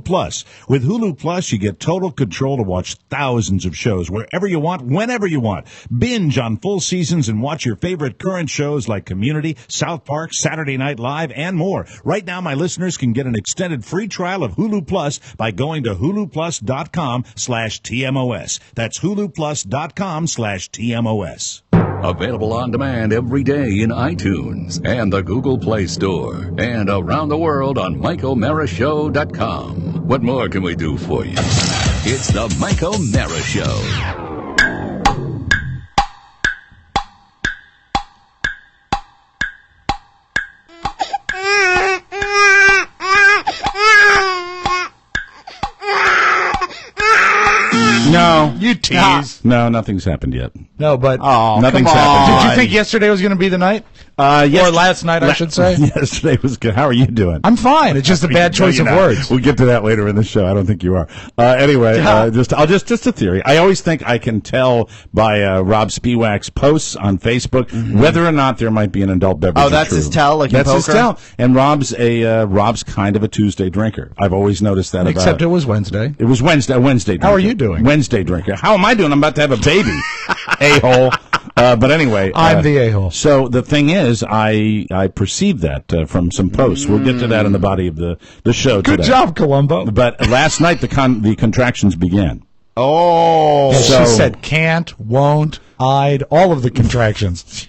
Plus. With Hulu Plus, you get total control to watch thousands of shows wherever you want, whenever you want. Binge on full seasons and watch your favorite current shows like Community, South Park, Saturday Night Live, and more. Right now, my listeners can get an extended free trial of Hulu Plus by going to huluplus.com/TMOS. That's huluplus.com/TMOS. Available on demand every day in iTunes and the Google Play Store and around the world on MikeO'MaraShow.com. What more can we do for you? It's the Mike O'Mara Show. No. You tease. No, nothing's happened yet. No, but Nothing's happened did yet. you think yesterday was going to be the night? Or last night, I should say. Yesterday was good. How are you doing? I'm fine. It's just a bad choice of words. We'll get to that later in the show. I don't think you are. Anyway, just a theory. I always think I can tell by Rob Spiewak's posts on Facebook whether or not there might be an adult beverage. Oh, that's his tell, like in that's his poker? tell. And Rob's kind of a Tuesday drinker. I've always noticed that. Except it was Wednesday. It was Wednesday. Wednesday drinker. How are you doing? Wednesday drinker. How am I doing? I'm about to have a baby. A-hole. But anyway, I'm the a-hole. So the thing is, I perceived that from some posts. We'll get to that in the body of the show today. Good job, Columbo. But last night the contractions began. Oh. Yeah, So- she said can't, won't, I'd, all of the contractions.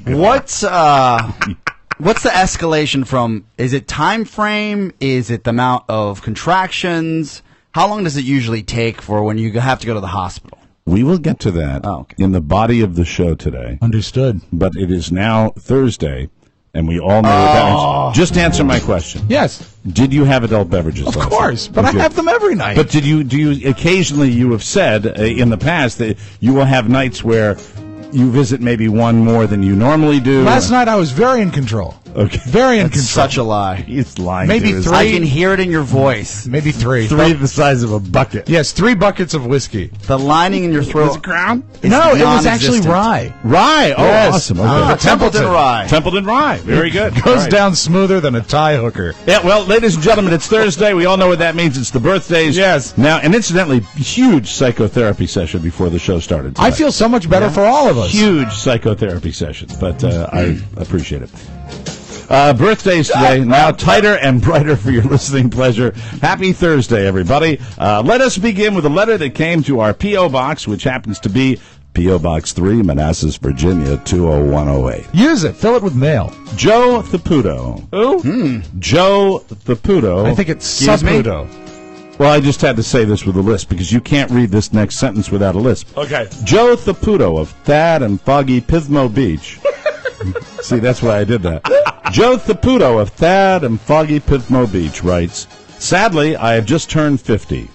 What's the escalation from? Is it time frame? Is it the amount of contractions? How long does it usually take for when you have to go to the hospital? We will get to that in the body of the show today. Understood. But it is now Thursday, and we all know what that means. Just answer my question. Yes. Did you have adult beverages Of last course, night? but Okay. I have them every night. But do you occasionally, you have said in the past that you will have nights where you visit maybe one more than you normally do? Last night I was very in control. Okay. Very in That's control. such a lie. He's lying. Maybe to us. three. I can hear it in your voice. Maybe three. Three the size of a bucket. Yes, 3 buckets of whiskey. The lining in your throat. Was it Crown? No, it was actually non-existent. rye. Rye. Oh, Yes. awesome. Okay. Templeton Rye. Templeton Rye. Very good. Goes All right. down smoother than a tie hooker. Yeah, well, ladies and gentlemen, it's Thursday. We all know what that means. It's the birthdays. Yes. Now, and incidentally, huge psychotherapy session before the show started I tonight. feel so much better for all of us. Huge psychotherapy sessions, but I appreciate it. Birthdays today, now tighter and brighter for your listening pleasure. Happy Thursday, everybody. Let us begin with a letter that came to our P.O. Box, which happens to be P.O. Box 3, Manassas, Virginia, 20108. Use it. Fill it with mail. Joe Thaputo. Who? Joe Thaputo. I think it's Excuse me? Saputo. Well, I just had to say this with a lisp because you can't read this next sentence without a lisp. Okay. Joe Thaputo of Thad and Foggy Pismo Beach. See, that's why I did that. Joe Thaputo of Thad and Foggy Pismo Beach writes, sadly, I have just turned 50.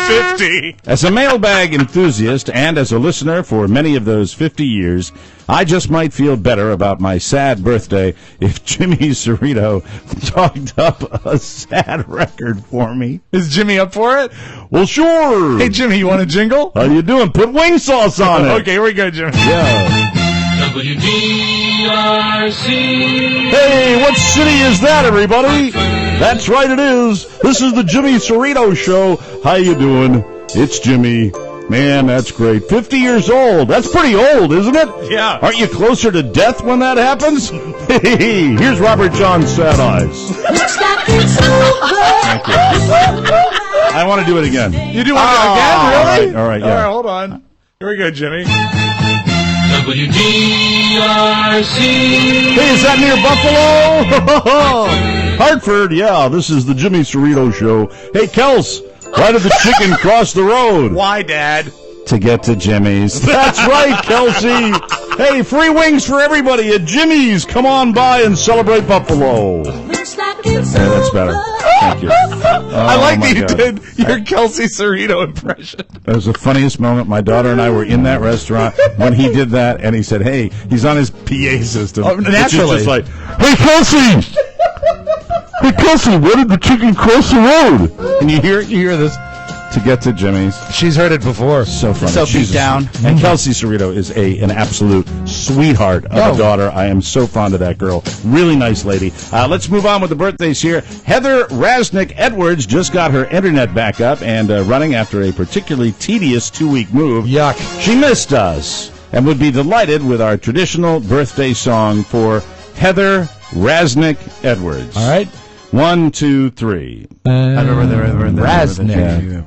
50. As a mailbag enthusiast and as a listener for many of those 50 years, I just might feel better about my sad birthday if Jimmy Cerrito talked up a sad record for me. Is Jimmy up for it? Well, sure. Hey, Jimmy, you want a jingle? How you doing? Put wing sauce on it. Okay, here we go, Jimmy. Yeah. WDRC. Hey, what city is that, everybody? That's right, it is. This is the Jimmy Cerrito Show. How you doing? It's Jimmy. Man, that's great. 50 years old. That's pretty old, isn't it? Yeah. Aren't you closer to death when that happens? Hey, here's Robert John's Sad Eyes. Thank you. I want to do it again. You do want it again? Really? All right, yeah. All right, hold on. Here we go, Jimmy. WDRC. Hey, is that near Buffalo? Hartford, yeah, this is the Jimmy Cerrito Show. Hey, Kels, why did the chicken cross the road? Why, Dad? To get to Jimmy's. That's right, Kelsey. Hey, free wings for everybody at Jimmy's. Come on by and celebrate Buffalo. Yeah, that's better. Thank you. I like my that you God. did your Kelsey Cerrito impression. That was the funniest moment. My daughter and I were in that restaurant when he did that, and he said, hey, he's on his PA system. Oh, naturally. It's just like, hey, Kelsey! Hey, Kelsey, why did the chicken cross the road? And you hear this, to get to Jimmy's. She's heard it before. So funny. So beat down. And Kelsey Cerrito is an absolute sweetheart of a daughter. I am so fond of that girl. Really nice lady. Let's move on with the birthdays here. Heather Rasnick Edwards just got her internet back up and running after a particularly tedious 2-week move. Yuck. She missed us and would be delighted with our traditional birthday song for Heather Rasnick Edwards. All right. 1, 2, 3. Rasnick.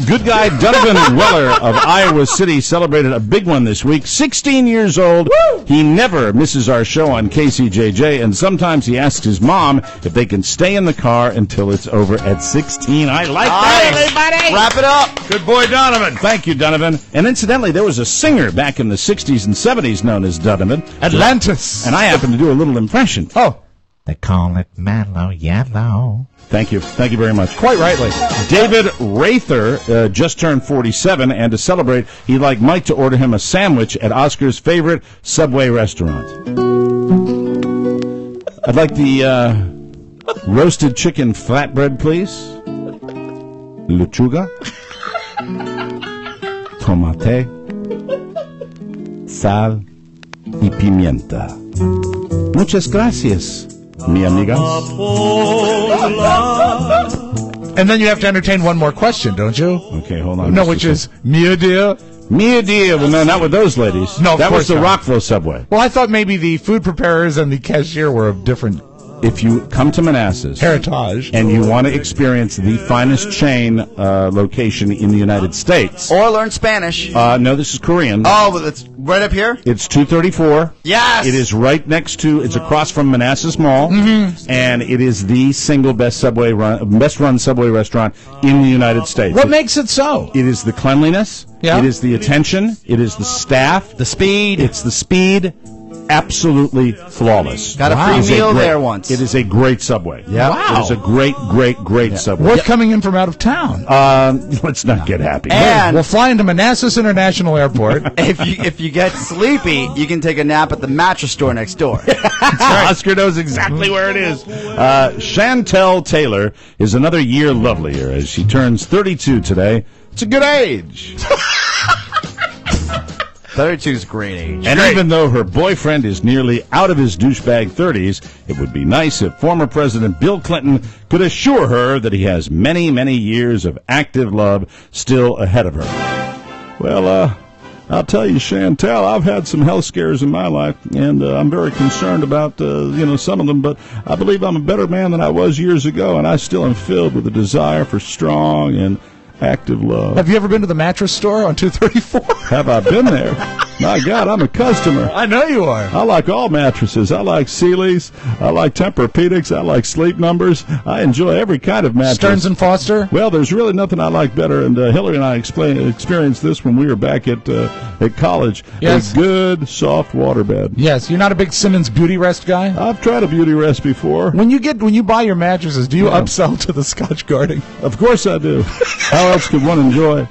Good guy Donovan Weller of Iowa City celebrated a big one this week. 16 years old. Woo! He never misses our show on KCJJ, and sometimes he asks his mom if they can stay in the car until it's over at 16. I like that, everybody! Wrap it up. Good boy, Donovan. Thank you, Donovan. And incidentally, there was a singer back in the 60s and 70s known as Donovan. Atlantis. And I happen to do a little impression. Oh. They call it mellow yellow. Thank you. Thank you very much. Quite rightly. David Rather just turned 47, and to celebrate, he'd like Mike to order him a sandwich at Oscar's favorite Subway restaurant. I'd like the roasted chicken flatbread, please. Lechuga. Tomate. Sal y pimienta. Muchas gracias, mi amigas. And then you have to entertain one more question, don't you? Okay, hold on. No, which is, Mia dear. Mia dear. Well, no, not with those ladies. No, of that was course the not. Rockville Subway. Well, I thought maybe the food preparers and the cashier were of different If you come to Manassas heritage. and you want to experience the finest chain location in the United States. Or learn Spanish. No, this is Korean. Oh, but it's right up here? It's 234. Yes! It is right next to, it's across from Manassas Mall. Mm-hmm. And it is the single best run Subway restaurant in the United States. What makes it so? It is the cleanliness. Yeah. It is the attention. It is the staff. The speed. It's the speed. Absolutely flawless. Got a It free is meal great- there once. It is a great Subway. Yeah. Wow. It is a great Subway. What's coming in from out of town? Let's not get happy. And We'll fly into Manassas International Airport. if you get sleepy, you can take a nap at the mattress store next door. Oscar knows exactly where it is. Chantel Taylor is another year lovelier as she turns 32 today. It's a good age. 32 is a great age. And even though her boyfriend is nearly out of his douchebag 30s, it would be nice if former President Bill Clinton could assure her that he has many, many years of active love still ahead of her. Well, I'll tell you, Chantel, I've had some health scares in my life, and I'm very concerned about, some of them, but I believe I'm a better man than I was years ago, and I still am filled with a desire for strong and active love. Have you ever been to the mattress store on 234? Have I been there? My God, I'm a customer. I know you are. I like all mattresses. I like Sealy's. I like Tempur-Pedics. I like Sleep Numbers. I enjoy every kind of mattress. Stearns and Foster? Well, there's really nothing I like better, and Hillary and I experienced this when we were back at college. Yes. A good, soft waterbed. Yes. You're not a big Simmons Beauty Rest guy? I've tried a beauty rest before. When you buy your mattresses, do you upsell to the Scotch guarding? Of course I do. How else could one enjoy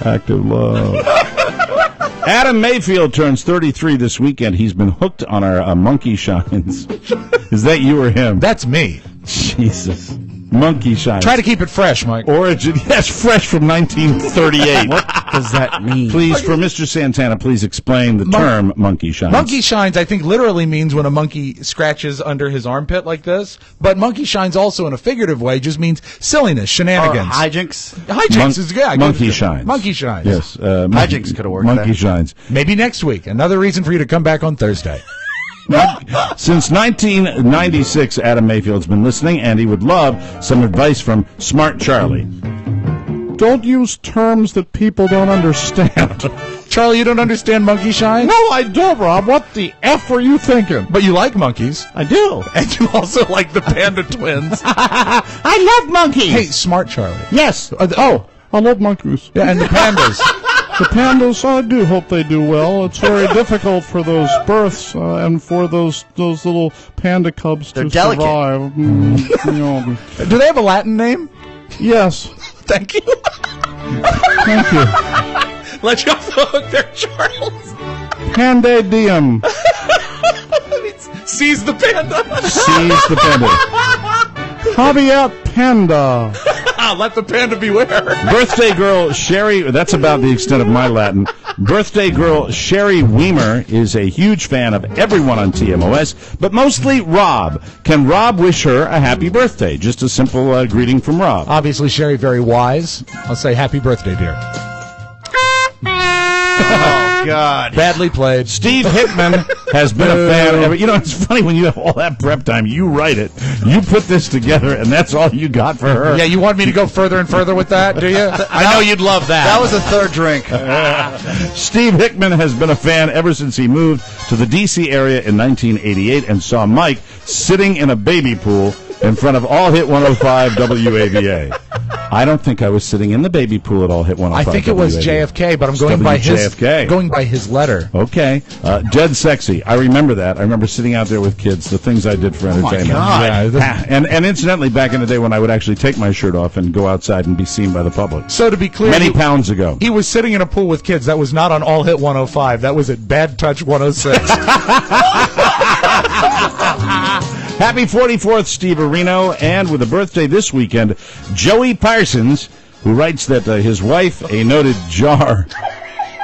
active love? Adam Mayfield turns 33 this weekend. He's been hooked on our monkey shines. Is that you or him? That's me. Jesus. Monkey shines. Try to keep it fresh, Mike. Origin, yes, fresh from 1938. What does that mean? Please, for Mr. Santana, please explain the term monkey shines. Monkey shines, I think, literally means when a monkey scratches under his armpit like this. But monkey shines also in a figurative way just means silliness, shenanigans. Or hijinks? Hijinks is good. Monkey shines. Monkey shines. Yes. Hijinks could have worked Monkey there. shines. Maybe next week. Another reason for you to come back on Thursday. Since 1996, Adam Mayfield's been listening, and he would love some advice from Smart Charlie. Don't use terms that people don't understand. Charlie, you don't understand monkey shines? No, I don't, Rob. What the F are you thinking? But you like monkeys. I do. And you also like the panda twins. I love monkeys. Hey, Smart Charlie. Yes. I love monkeys. Yeah, and the pandas. The pandas, I do hope they do well. It's very difficult for those births and for those little panda cubs They're to delicate. survive. Do they have a Latin name? Yes. Thank you. Thank you. Let you off the hook there, Charles. Panda diem. Seize the panda. Seize the panda. Javier Panda. Let the panda beware. Birthday girl Sherry, that's about the extent of my Latin. Birthday girl Sherry Weimer is a huge fan of everyone on TMOS, but mostly Rob. Can Rob wish her a happy birthday? Just a simple greeting from Rob. Obviously, Sherry, very wise. I'll say happy birthday, dear. Oh, God. Badly played. Steve Hickman has been a fan. You know, it's funny when you have all that prep time, you write it, you put this together, and that's all you got for her. Yeah, you want me to go further and further with that, do you? I know you'd love that. That was a third drink. Steve Hickman has been a fan ever since he moved to the D.C. area in 1988 and saw Mike sitting in a baby pool in front of All Hit 105 WAVA. I don't think I was sitting in the baby pool at All Hit 105. I think it was JFK, but I'm going by his letter. Okay. Dead Sexy. I remember that. I remember sitting out there with kids, the things I did for entertainment. God. Yeah, and incidentally, back in the day when I would actually take my shirt off and go outside and be seen by the public. So to be clear, many pounds ago. He was sitting in a pool with kids. That was not on All Hit 105. That was at Bad Touch 106. Happy 44th, Steve Areno, and with a birthday this weekend, Joey Parsons, who writes that his wife, a noted jar.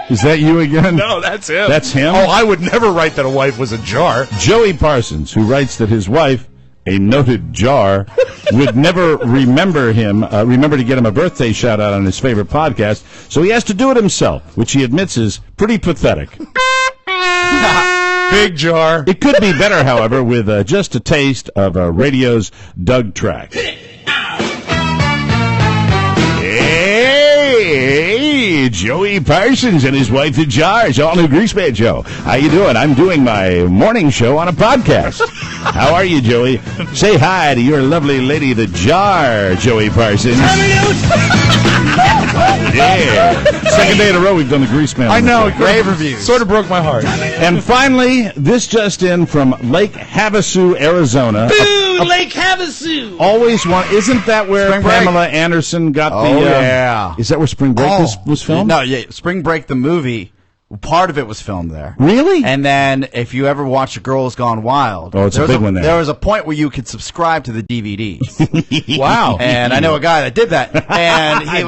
Is that you again? No, that's him. That's him? Oh, I would never write that a wife was a jar. Joey Parsons, who writes that his wife, a noted jar, would never remember to get him a birthday shout out on his favorite podcast, so he has to do it himself, which he admits is pretty pathetic. Big jar. It could be better, however, with just a taste of radio's Doug track. Hey, Joey Parsons and his wife, the Jars, all new Greaseman Show. How you doing? I'm doing my morning show on a podcast. How are you, Joey? Say hi to your lovely lady, the Jar, Joey Parsons. Yeah. Second day in a row we've done the Greaseman. I know. Rave reviews. Sort of broke my heart. And finally, this just in from Lake Havasu, Arizona. Boo, Lake Havasu! Always one. Isn't that where Spring Break. Pamela Anderson got the? Yeah. Is that where Spring Break was filmed? No, yeah. Spring Break, the movie, part of it was filmed there. Really? And then, if you ever watch A Girl's Gone Wild, Oh, it's a big one there. There was a point where you could subscribe to the DVDs. Wow. And I know a guy that did that. And he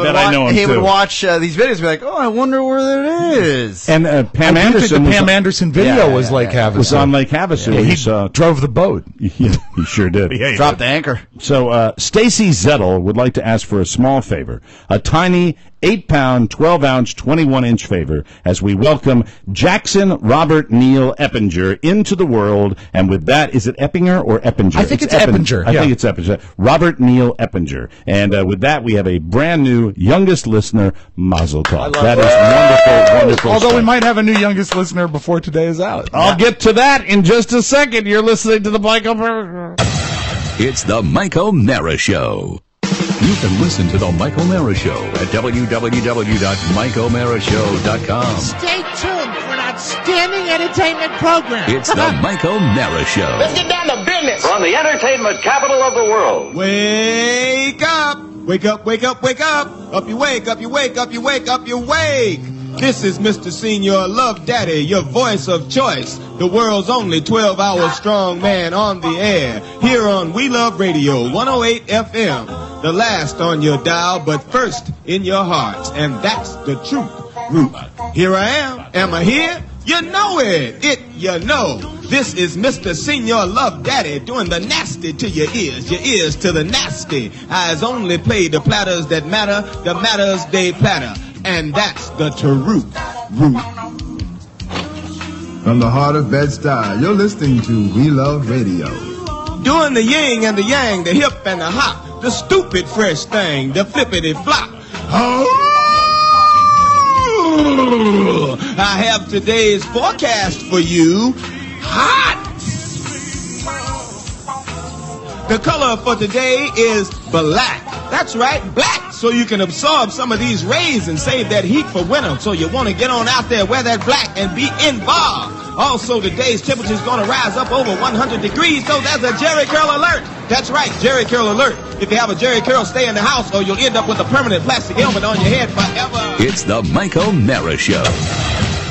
would watch these videos and be like, oh, I wonder where that is. And Pam Anderson. The Pam Anderson video was Lake Havasu. Was on Lake Havasu. Yeah, We he saw- drove the boat. Yeah, he sure did. Dropped the anchor. So Stacy Zettel would like to ask for a small favor, a tiny 8-pound, 12-ounce, 21-inch favor as we welcome Jackson Robert Neal Eppinger into the world. And with that, is it Eppinger or Eppinger? I think it's Eppinger. I think it's Eppinger. Robert Neal Eppinger. And with that, we have a brand new youngest listener, Mazel Tov. That is wonderful Although we stuff. might have a new youngest listener before today is out. I'll get to that in just a second. You're listening to the Michael. It's the Mike O'Mara Show. You can listen to the Mike O'Mara Show at www.mikeomarashow.com. Stay tuned for an outstanding entertainment program. It's the Mike O'Mara Show. Let's get down to business. From the entertainment capital of the world. Wake up! Wake up, wake up, wake up! Up you wake, up you wake, up you wake, up you wake! This is Mr. Senior Love Daddy, your voice of choice. The world's only 12-hour strong man on the air. Here on We Love Radio, 108 FM. The last on your dial, but first in your hearts. And that's the truth. Root. Here I am. Am I here? You know it. You know. This is Mr. Senior Love Daddy doing the nasty to your ears to the nasty. Eyes only play the platters that matter, the matters they platter. And that's the truth. Root. From the heart of Bed-Stuy, you're listening to We Love Radio. Doing the yin and the yang, the hip and the hop, the stupid fresh thing, the flippity flop. Oh! I have today's forecast for you. Hot! The color for today is black. That's right, black. So you can absorb some of these rays and save that heat for winter. So you want to get on out there, wear that black, and be involved. Also, today's temperature is going to rise up over 100 degrees, so there's a Jerry Curl alert. That's right, Jerry Curl alert. If you have a Jerry Curl, stay in the house, or you'll end up with a permanent plastic helmet on your head forever. It's the Mike O'Mara Show.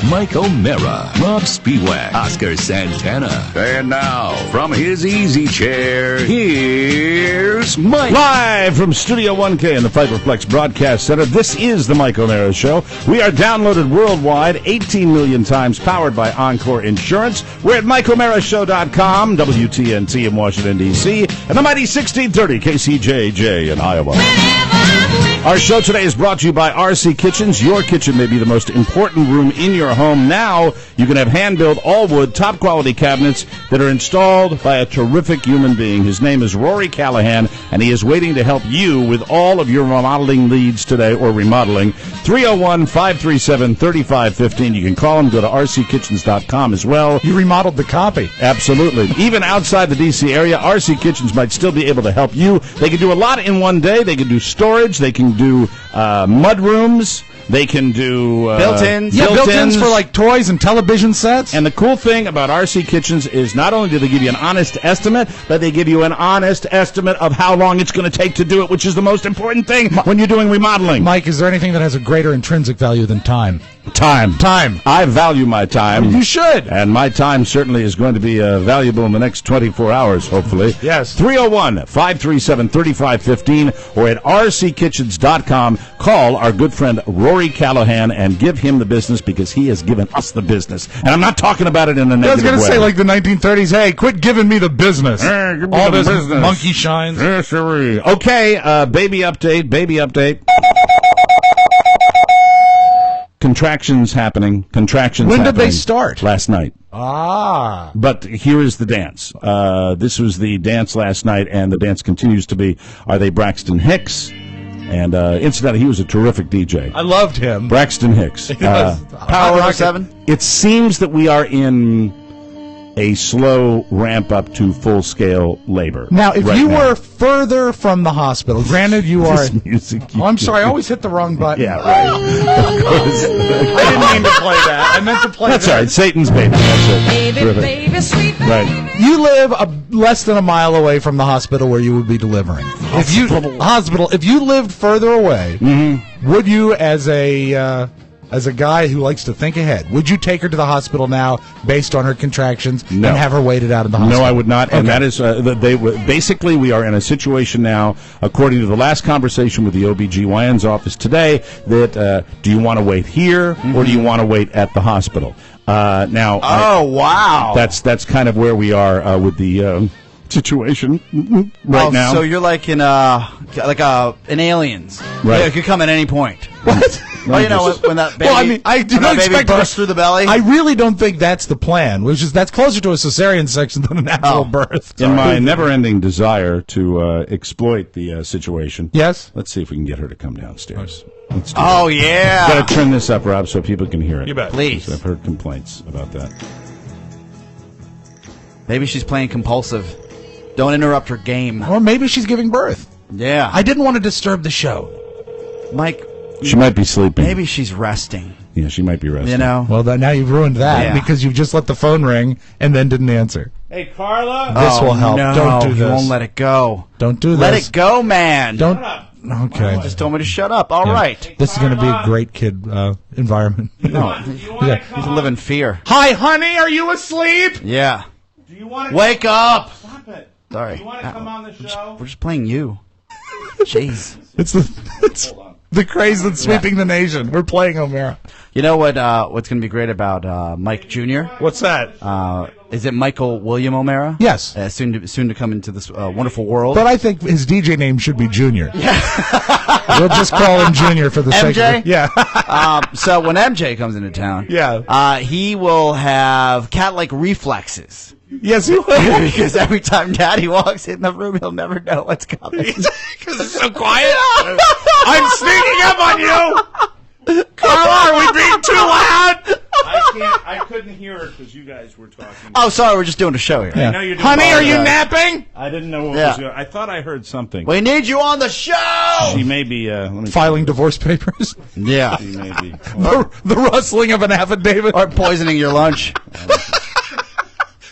Mike O'Mara, Rob Spiewak, Oscar Santana. And now, from his easy chair, here's Mike. Live from Studio 1K in the Fiberplex Broadcast Center, this is the Mike O'Mara Show. We are downloaded worldwide, 18 million times, powered by Encore Insurance. We're at MikeO'MaraShow.com, WTNT in Washington, D.C., and the mighty 1630 KCJJ in Iowa. Our show today is brought to you by RC Kitchens. Your kitchen may be the most important room in your home. Now you can have hand-built, all-wood, top-quality cabinets that are installed by a terrific human being. His name is Rory Callahan, and he is waiting to help you with all of your remodeling needs today, or remodeling. 301-537-3515. You can call him. Go to rckitchens.com as well. You remodeled the copy. Absolutely. Even outside the D.C. area, RC Kitchens might still be able to help you. They can do a lot in one day. They can do storage. They can do mud rooms. They can do built-ins. Yeah, built-ins for like toys and television sets. And the cool thing about RC Kitchens is not only do they give you an honest estimate, but they give you an honest estimate of how long it's going to take to do it, which is the most important thing when you're doing remodeling. Mike, is there anything that has a greater intrinsic value than time? Time. I value my time. You should. And my time certainly is going to be valuable in the next 24 hours, hopefully. Yes. 301-537-3515 or at rckitchens.com. Call our good friend Rory Callahan and give him the business because he has given us the business. And I'm not talking about it in a negative way. I was going to say like the 1930s, hey, quit giving me the business. Give me all the this business. monkey shines. Yes, sir. Okay, baby update. Contractions happening. When did they start? Last night. Ah. But here is the dance. This was the dance last night, and the dance continues to be, are they Braxton Hicks? And incidentally, he was a terrific DJ. I loved him. Braxton Hicks. Power Rocket 7. It seems that we are in a slow ramp up to full-scale labor. Now, if you were further from the hospital, granted you are... I'm sorry, I always hit the wrong button. Yeah, right. Of course. I didn't mean to play that. I meant to play That's that. all right. Satan's baby. That's it. Baby, sweet baby. Right. You live less than a mile away from the hospital where you would be delivering. If you lived further away, would you, as a guy who likes to think ahead, would you take her to the hospital now based on her contractions and have her waited out in the hospital? No, I would not. And Okay. that is, basically, we are in a situation now, according to the last conversation with the OBGYN's office today, that do you want to wait here or do you want to wait at the hospital? Wow. That's kind of where we are with the situation right now. So you're like in in Aliens. Right. Yeah, it could come at any point. What? Oh, you know, when that baby, Well, I mean, I do when not that baby expect bursts through the belly. I really don't think that's the plan. That's closer to a cesarean section than a natural birth. In my never-ending desire to exploit the situation, Yes? let's see if we can get her to come downstairs. Let's do Oh, that. yeah. Got to turn this up, Rob, so people can hear it. You bet. Please. I've heard complaints about that. Maybe she's playing compulsive. Don't interrupt her game. Or maybe she's giving birth. Yeah. I didn't want to disturb the show. Mike, She might be sleeping. maybe she's resting. Yeah, she might be resting. You know? Well, now you've ruined that Yeah. because you've just let the phone ring and then didn't answer. Hey, Carla. This will help. No, Don't do you this. won't let it go. Don't do this. Let it go, man. Don't. Okay. Just told me to shut up. All Yeah. right. This is going to be a great kid environment. No, Yeah. he's live in fear. Hi, honey. Are you asleep? Yeah. Do you want Wake up. Stop it. Sorry. Do you want to come on the show? We're just playing you. Jeez. It's the craze that's sweeping the nation. We're playing O'Mara. You know what's going to be great about Mike Jr.? What's that? Is it Michael William O'Mara? Yes. Soon to come into this wonderful world. But I think his DJ name should be Junior. Yeah. We'll just call him Junior for the sake of MJ? it. Yeah. So when MJ comes into town, Yeah. he will have cat-like reflexes. Yes, he will. Because every time Daddy walks in the room, he'll never know what's coming. Because it's so quiet. I'm sneaking up on you. Carla, are we being too loud? I couldn't hear it because you guys were talking. Oh, sorry, we're just doing a show here. I know you're doing Honey, are you apologize. napping? I didn't know what Yeah. was going on. I thought I heard something. We need you on the show. She may be. Let me Filing divorce papers. Yeah. She may be. The rustling of an affidavit. Or poisoning your lunch.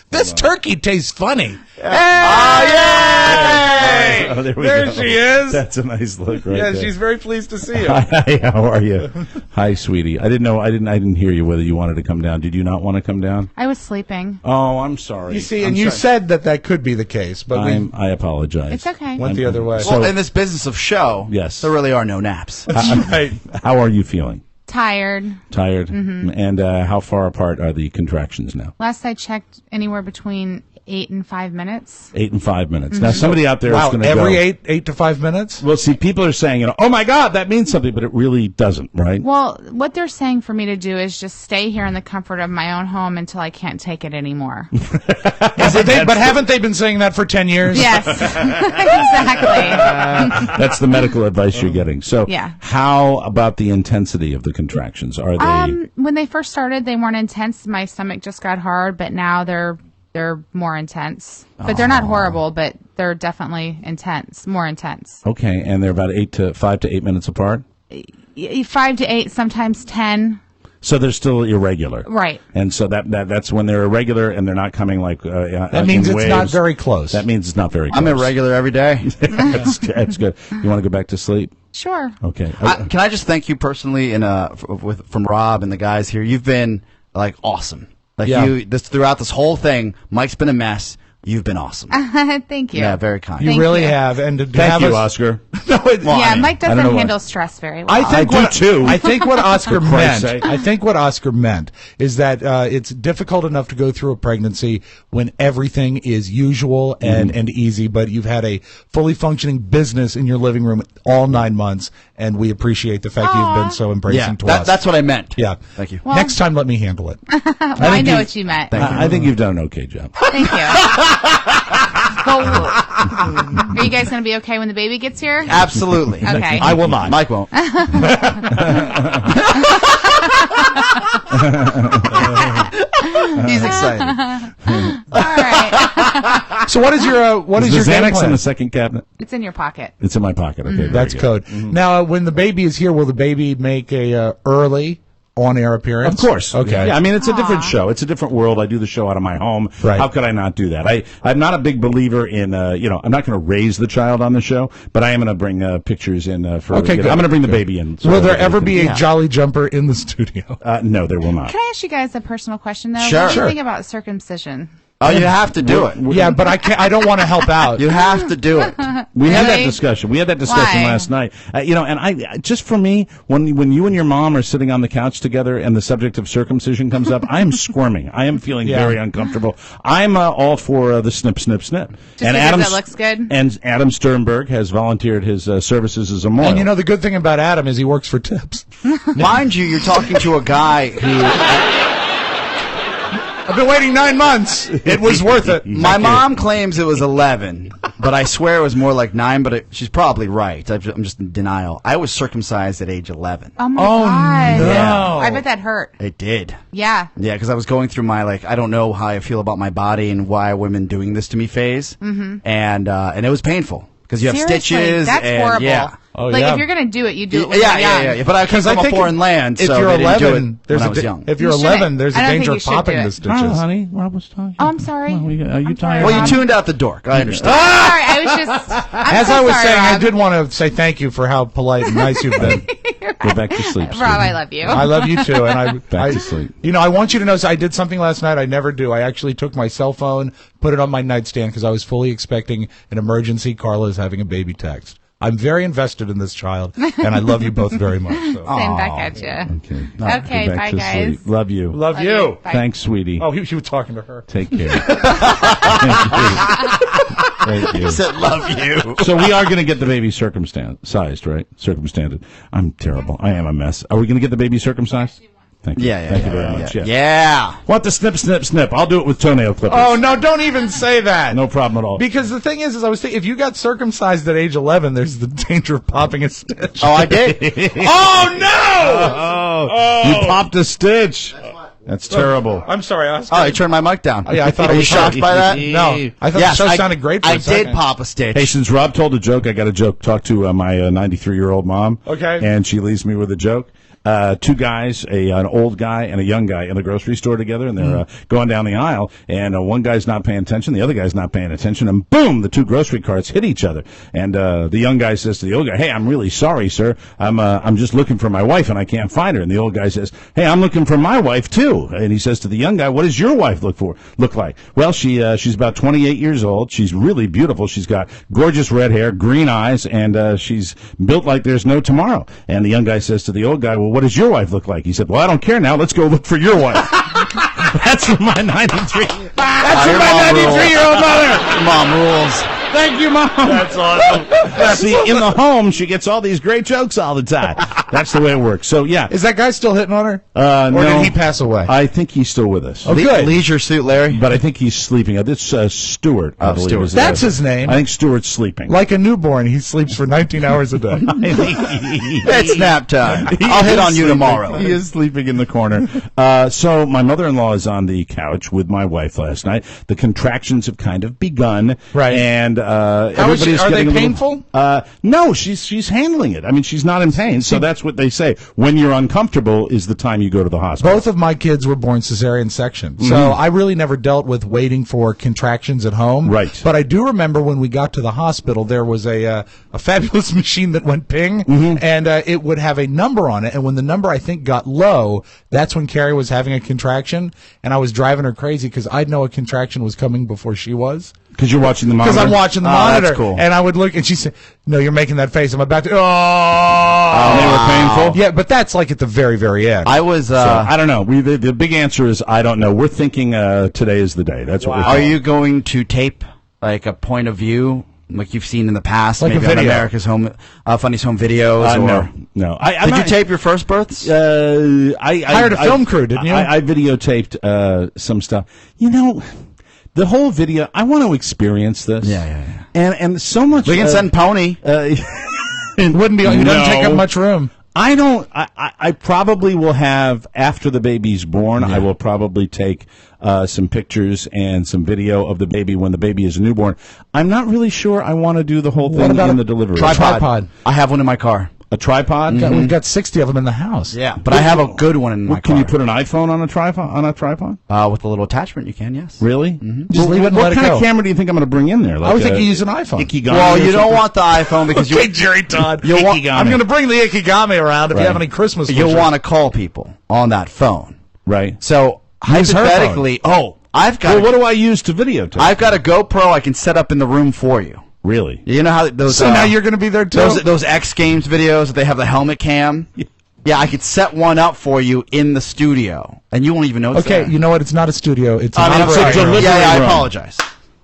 This turkey tastes funny. Oh, yeah! Hey, Oh, there we there go. she is. That's a nice look, right Yeah, there. she's very pleased to see you. Hi, how are you? Hi, sweetie. I didn't hear you whether you wanted to come down. Did you not want to come down? I was sleeping. Oh, I'm sorry. You see, I'm and you sorry. said that could be the case, but we I apologize. It's okay. went the other way. Well, in this business of show, Yes. there really are no naps. Right. How are you feeling? Tired. Tired? Mm-hmm. And how far apart are the contractions now? Last I checked, anywhere between 8 and 5 minutes. 8 and 5 minutes. Now, somebody out there is Wow, going to every go. 8 to 5 minutes? Well, see, people are saying, oh my God, that means something, but it really doesn't, right? Well, what they're saying for me to do is just stay here in the comfort of my own home until I can't take it anymore. But haven't they been saying that for 10 years? Yes, exactly. That's the medical advice you're getting. So, Yeah. how about the intensity of the contractions? Are they? When they first started, they weren't intense. My stomach just got hard, but now they're more intense. But they're not horrible, but they're definitely intense, more intense. Okay, and they're about 5 to 8 minutes apart? 5 to 8, sometimes 10. So they're still irregular. Right. And so that's when they're irregular and they're not coming like That means it's not very close. That means it's not very close. I'm irregular every day. That's good. You want to go back to sleep? Sure. Okay. Can I just thank you personally from Rob and the guys here? You've been like awesome. Like Yeah. throughout this whole thing, Mike's been a mess. You've been awesome. Thank you. Yeah, very kind. You Thank really you. have. And to Thank have you, us- Oscar. Mike I don't know doesn't why. handle stress very well. I think I do too. I think what Oscar For Christ's meant. sake. I think what Oscar meant is that it's difficult enough to go through a pregnancy when everything is usual and easy, but you've had a fully functioning business in your living room all 9 months, and we appreciate the fact you've been so embracing Yeah, to us. that's what I meant. Yeah. Thank you. Well- Next time, let me handle it. I know what you meant. I think you've done an okay job. Thank you. Well, are you guys going to be okay when the baby gets here? Absolutely. Okay. I will not. Mike won't. He's excited. All right. So what is your Is the game Xanax plan? in the second cabinet? It's in your pocket. It's in my pocket. Okay, very That's good. code. Now, when the baby is here, will the baby make a early on-air appearance? Of course. Okay. Yeah, I mean, it's a different show. It's a different world. I do the show out of my home. Right. How could I not do that? I'm not a big believer in, I'm not going to raise the child on the show, but I am going to bring pictures in for, Okay, good. I'm going to bring the baby in. so Will there everybody ever can- be a Jolly Jumper in the studio? No, there will not. Can I ask you guys a personal question, though? Sure. What do you Sure. think about circumcision? Oh, you have to do it. Yeah, but I can't. I don't want to help out. You have to do it. We had that Really? discussion. We had that discussion Why? last night. And I just for me, when you and your mom are sitting on the couch together and the subject of circumcision comes up, I am squirming. I am feeling Yeah. very uncomfortable. I'm all for the snip, snip, snip. Just because it looks good? And Adam Sternberg has volunteered his services as a model. And you know the good thing about Adam is he works for tips. Mind you, you're talking to a guy who. I've been waiting 9 months. It was worth it. My mom claims it was 11, but I swear it was more like 9. But she's probably right. I'm just in denial. I was circumcised at age 11. Oh, my God. no. Yeah. I bet that hurt. It did. Yeah. Yeah, because I was going through my I don't know how I feel about my body and why are women doing this to me phase, and it was painful because you have Seriously, stitches. that's and, horrible. Yeah. Oh, like, yeah. if you're going to do it, you do it when Yeah, you're young. yeah. But I came from a foreign land, if so you're they didn't do 11, it when I was young. if you're You shouldn't. 11, there's a I don't danger think of you should popping do the it. stitches. Oh, honey, Rob was talking. Oh, I'm sorry. Are you I'm sorry, tired? Well, you Rob. tuned out the dork. I understand. Sorry, I was just. I'm As so I was sorry, saying, I Rob. did want to say thank you for how polite and nice you've been. Go back to sleep. Rob, I love you. I love you too, and Back to sleep. You know, I want you to know. So I did something last night I never do. I actually took my cell phone, put it on my nightstand because I was fully expecting an emergency. Carla is having a baby text. I'm very invested in this child, and I love you both very much. So. Same back at you. Okay. Okay, Go back bye, to guys. sleep. Love you. Love you. you. Bye. Thanks, sweetie. Oh, you were talking to her. Take care. Thank you. I said love you. So we are going to get the baby circumcised, right? Circumstanted. I'm terrible. I am a mess. Are we going to get the baby circumcised? Thank you. Yeah. Thank you very much. Yeah. Want the snip, snip, snip? I'll do it with toenail clippers. Oh no! Don't even say that. No problem at all. Because the thing is I was thinking, if you got circumcised at age 11, there's the danger of popping a stitch. Oh, I did. Oh no! You popped a stitch. That's terrible. I'm sorry, Oscar. Oh, I turned my mic down. Yeah, I thought Are it you was shocked by that? No, I thought Yes, the show sounded great for I a second. did pop a stitch. Hey, since Rob told a joke, I got a joke. Talk to my 93-year-old mom. Okay. And she leaves me with a joke. two guys, an old guy and a young guy in a grocery store together, and they're going down the aisle, and one guy's not paying attention, the other guy's not paying attention, and boom, the two grocery carts hit each other. And the young guy says to the old guy, "Hey, I'm really sorry, sir. I'm just looking for my wife, and I can't find her." And the old guy says, "Hey, I'm looking for my wife too." And he says to the young guy, "What does your wife look like?" "Well, she's about 28 years old. She's really beautiful. She's got gorgeous red hair, green eyes, and she's built like there's no tomorrow." And the young guy says to the old guy, "Well, what does your wife look like?" He said, "Well, I don't care now. Let's go look for your wife." That's from my 93. That's from my 93-year-old mother. Mom rules. Thank you, Mom. That's awesome. See, in the home, she gets all these great jokes all the time. That's the way it works. So, yeah. Is that guy still hitting on her? No. Or did he pass away? I think he's still with us. Oh, good. Leisure suit, Larry. But I think he's sleeping. This Stuart, I believe. Stuart. That's his name. I think Stuart's sleeping. Like a newborn, he sleeps for 19 hours a day. It's nap time. I'll hit on you tomorrow. He is sleeping in the corner. So my mother-in-law is on the couch with my wife last night. The contractions have kind of begun. Right. And Are they painful? No, she's handling it. I mean, she's not in pain. So that's what they say. When you're uncomfortable is the time you go to the hospital. Both of my kids were born cesarean section. So I really never dealt with waiting for contractions at home. Right. But I do remember when we got to the hospital, there was a fabulous machine that went ping, and it would have a number on it. And when the number, I think, got low, that's when Carrie was having a contraction. And I was driving her crazy because I'd know a contraction was coming before she was. Because you're watching the monitor? Because I'm watching the monitor. That's cool. And I would look, and she said, "No, you're making that face. I'm about to." They were painful? Yeah, but that's like at the very, very end. I was. I don't know. The big answer is I don't know. We're thinking today is the day. That's what we're Are calling. you going to tape like a point of view, like you've seen in the past, Like a maybe on video. America's Funniest Home Videos? Or No. did you tape your first births? I hired a film crew, didn't you? I videotaped some stuff. You know, the whole video, I want to experience this. Yeah. And so much. We can send Pony. It wouldn't be. It doesn't take up much room. I don't. I probably will have after the baby's born. I will probably take some pictures and some video of the baby when the baby is a newborn. I'm not really sure I want to do the whole thing in the delivery room. Tripod. I have one in my car. A tripod. We've got 60 of them in the house. Yeah, but I have a good one in my car. Can you put an iPhone on a tripod? With a little attachment, you can. Yes. Really? Just leave it and what let it kind go. of camera do you think I'm going to bring in there? Like I would think you use an iPhone. Ikigami Well, or you don't something? want the iPhone because Okay, Jerry Todd. You'll want- I'm going to bring the Ikigami around if you have any Christmas. you'll wishes. want to call people on that phone. Right. So Use her hypothetically, I've got Well, what do I use to videotape? I've got a GoPro I can set up in the room for you. Really? You know how those So now you're going to be there too. those X Games videos that they have the helmet cam. Yeah, I could set one up for you in the studio, and you won't even know it's Okay, there. you know what? It's not a studio. It's I an mean, it's a operating room. delivery I room. apologize.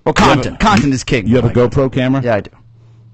Well, content is king. You have a GoPro camera? Yeah, I do.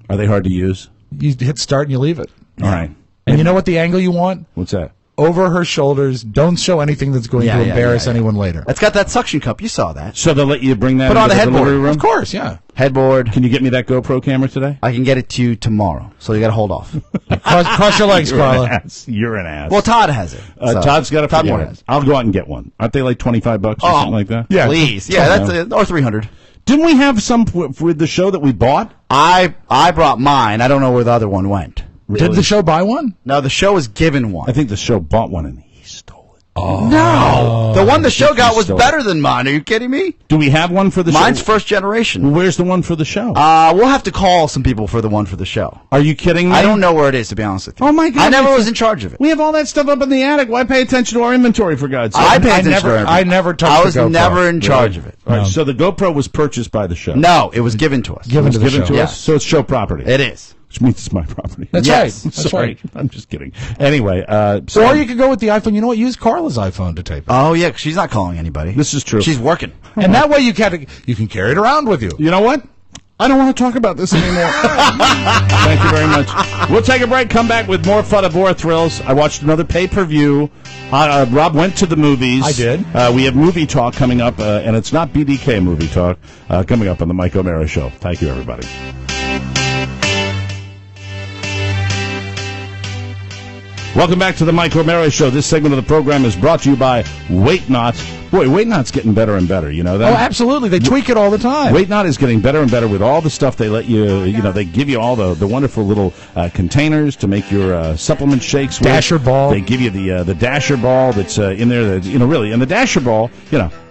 Are they hard to use? You hit start and you leave it. All right. And you know what the angle you want? What's that? Over her shoulders. Don't show anything that's going to embarrass anyone later. It's got that suction cup. You saw that. So they'll let you bring that Put on into the headboard. delivery room? Of course, yeah. Headboard. Can you get me that GoPro camera today? I can get it to you tomorrow, so you got to hold off. Cross your legs, You're an Carla. ass. You're an ass. Well, Todd has it. So. Todd's got a Todd forget Moore it. has. I'll go out and get one. Aren't they like $25 or something like that? Yeah. Please, yeah, that's or 300. Didn't we have some with the show that we bought? I brought mine. I don't know where the other one went. Did the show buy one? No, the show was given one. I think the show bought one and he stole it. No, the one the show got was stole better than mine. Are you kidding me? Do we have one for the Mine's show? first generation. Where's the one for the show? We'll have to call some people for the one for the show. Are you kidding me? I don't know where it is, to be honest with you. Oh, my God. I never was in charge of it. We have all that stuff up in the attic. Why pay attention to our inventory, for God's sake? I paid attention to everything. I never touched I was the GoPro. never in charge of it. All right, so the GoPro was purchased by the show. No, it was given to us. Given to the Given show. to us, so it's show property. It is. Which means it's my property. That's Yes. right. That's Sorry, right. I'm just kidding. Anyway, so Or you could go with the iPhone. You know what? Use Carla's iPhone to tape it. Oh yeah, 'cause she's not calling anybody. This is true. She's working. And that way you can carry it around with you. You know what? I don't want to talk about this anymore. Thank you very much. We'll take a break, come back with more Fun of War Thrills. I watched another pay-per-view. Rob went to the movies. I did. We have movie talk coming up, and it's not BDK movie talk, coming up on the Mike O'Mara Show. Thank you, everybody. Welcome back to the Mike O'Mara Show. This segment of the program is brought to you by Weight Not. Boy, Weight Not's getting better and better, you know that? Oh, absolutely. They tweak it all the time. Weight Not is getting better and better with all the stuff they let you, they give you all the wonderful little containers to make your supplement shakes with. Dasher ball. They give you the Dasher ball that's in there, that, really. And the Dasher ball,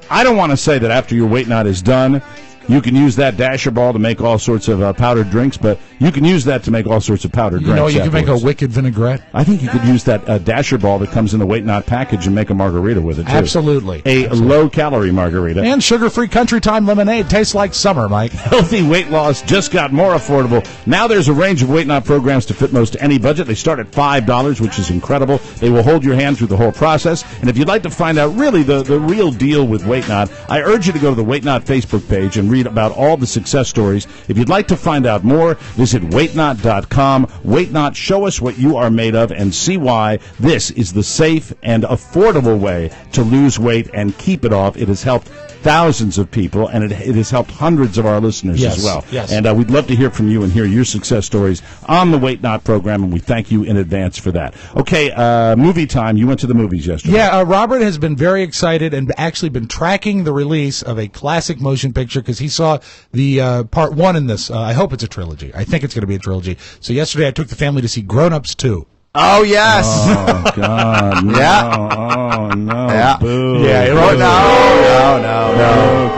I don't want to say that after your Weight Not is done, you can use that Dasher ball to make all sorts of powdered drinks, but you can use that to make all sorts of powdered drinks. You can make a wicked vinaigrette. I think you could use that Dasher ball that comes in the Weight Not package and make a margarita with it, too. Absolutely. Low-calorie margarita. And sugar-free Country Time lemonade tastes like summer, Mike. Healthy weight loss just got more affordable. Now there's a range of Weight Not programs to fit most any budget. They start at $5, which is incredible. They will hold your hand through the whole process. And if you'd like to find out really the real deal with Weight Not, I urge you to go to the Weight Not Facebook page and read about all the success stories. If you'd like to find out more, visit weightnot.com. Weight Not, show us what you are made of and see why this is the safe and affordable way to lose weight and keep it off. It has helped thousands of people, and it has helped hundreds of our listeners as well. Yes. And we'd love to hear from you and hear your success stories on the Weight Not program, and we thank you in advance for that. Okay, movie time. You went to the movies yesterday. Yeah, Robert has been very excited and actually been tracking the release of a classic motion picture because he saw the part one in this. I hope it's a trilogy. I think it's going to be a trilogy. So yesterday I took the family to see Grown Ups 2. Oh, yes. Oh, God. No. Yeah. Oh, no. Yeah. Boo. Yeah, it was, no.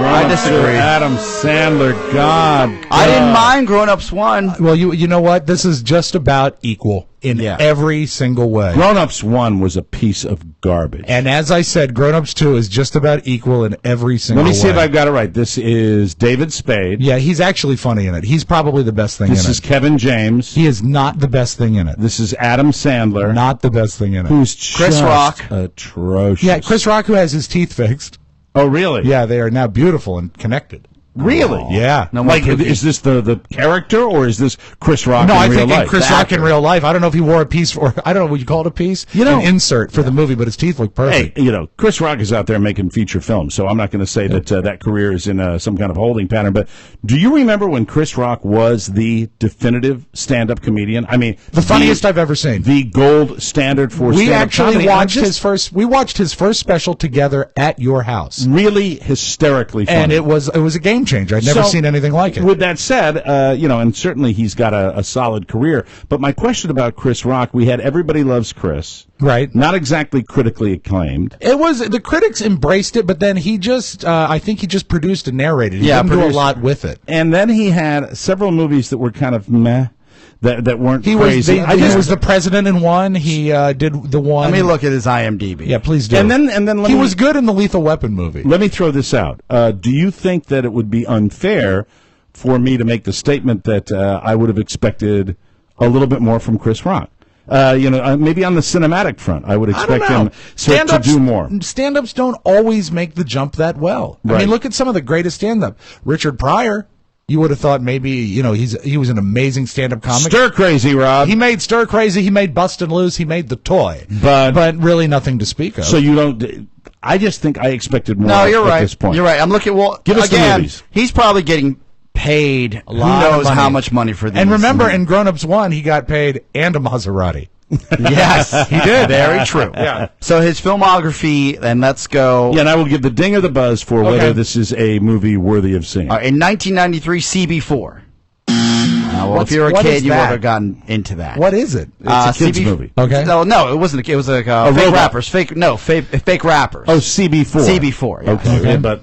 I disagree. Adam Sandler, God. I didn't mind Grown Ups 1. Well, you know what? This is just about equal in every single way. Grown Ups 1 was a piece of garbage. And as I said, Grown Ups 2 is just about equal in every single way. Let me see if I've got it right. This is David Spade. Yeah, he's actually funny in it. He's probably the best thing in it. This is Kevin James. He is not the best thing in it. This is Adam Sandler. Not the best thing in it. Who's Chris Rock. Atrocious. Yeah, Chris Rock, who has his teeth fixed. Oh, really? Yeah, they are now beautiful and connected. Really? Yeah. No, like, is this the character, or is this Chris Rock no, in I real think life? in Chris Rock in real life. I don't know if he wore a piece, or I don't know what you call it, a piece. An insert for the movie, but his teeth look perfect. Hey, Chris Rock is out there making feature films, so I'm not going to say that that career is in some kind of holding pattern. But do you remember when Chris Rock was the definitive stand-up comedian? I mean, the funniest I've ever seen. The gold standard for we stand-up actually comedy. watched his first. We watched his first special together at your house. Really hysterically funny, and it was a game changer. I'd never seen anything like it. With that said, and certainly he's got a solid career. But my question about Chris Rock, we had Everybody Loves Chris. Right. Not exactly critically acclaimed. It was, the critics embraced it, but then he just, I think he just produced and narrated. He didn't do a lot with it. And then he had several movies that were kind of meh. That weren't he crazy. He was the president in one. He did the one. Let me look at his IMDb. Yeah, please do. And then he was good in the Lethal Weapon movie. Let me throw this out. Do you think that it would be unfair for me to make the statement that I would have expected a little bit more from Chris Rock? Maybe on the cinematic front, I would expect him to do more. Stand-ups don't always make the jump that well. Right. I mean, look at some of the greatest stand-up. Richard Pryor. You would have thought maybe, he was an amazing stand-up comic. Stir Crazy, Rob. He made Stir Crazy. He made Bustin' Loose. He made The Toy. But really nothing to speak of. So you don't... I just think I expected more at this point. You're right. I'm looking... Well, give us the movies. He's probably getting paid who knows how much money for these. And remember, in Grown Ups 1, he got paid and a Maserati. Yes, he did. Very true. Yeah. So his filmography, and let's go. Yeah, and I will give the ding or the buzz for whether this is a movie worthy of seeing. In 1993, CB4. If you're a kid, you would have gotten into that. What is it? It's a kids movie. Okay. No, it wasn't. It was like fake rappers. Fake rappers. Oh, CB4. CB4. Yeah. Okay, but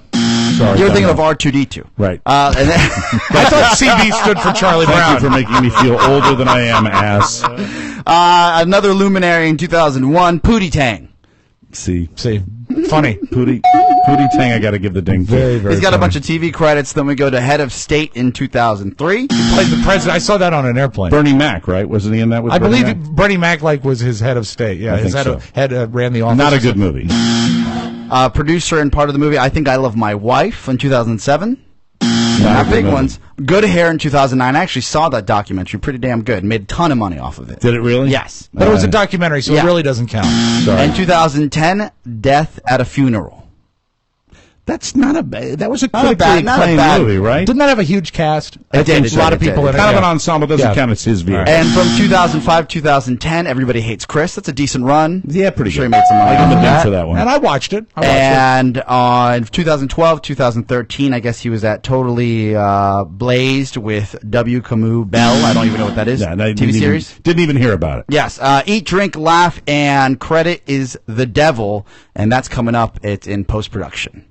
sorry. You're thinking of R2D2. Right. And then I thought CB stood for Charlie Brown. Thank you for making me feel older than I am, ass. Another luminary in 2001, Pootie Tang. See, funny. Pootie Tang, I got to give the ding. Very, very He's got funny. a bunch of TV credits. Then we go to Head of State in 2003. He played the president. I saw that on an airplane. Bernie Mac, right? Wasn't he in that with I Bernie believe Mac? Bernie Mac was his head of state. Yeah, his head ran the office. Not a good movie. Producer and part of the movie, I Think I Love My Wife in 2007. Not big ones. Good Hair in 2009. I actually saw that documentary. Pretty damn good. Made a ton of money off of it. Did it really? Yes. But it was a documentary, so it really doesn't count. Sorry. And 2010, Death at a Funeral. That's not a bad. That was a Not a critically bad acclaimed movie, right? Didn't that have a huge cast? It did, it A lot did, of people it in it. Kind of an yeah. ensemble doesn't count as his vehicle. And from 2005, 2010, Everybody Hates Chris. That's a decent run. Yeah, pretty I'm sure good. he made some money I give him off a of ding that. for that one. And I watched it. And in 2012, 2013, I guess he was at Totally Blazed with W. Camus Bell. I don't even know what that is. Yeah, I TV series? Didn't even hear about it. Yes. Eat, Drink, Laugh, and Credit is the Devil. And that's coming up. It's in post-production.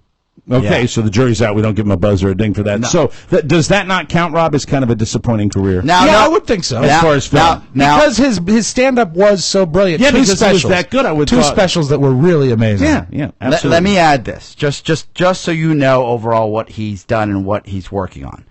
Okay, Yeah. so the jury's out. We don't give him a buzz or a ding for that. No. So does that not count, Rob, as kind of a disappointing career? Now, Yeah, no, I would think so. as far as film. now, Because his stand-up was so brilliant. Yeah, Two because it was specials. that good, I would Two thought. specials that were really amazing. Yeah, absolutely. let me add this, just so you know overall what he's done and what he's working on.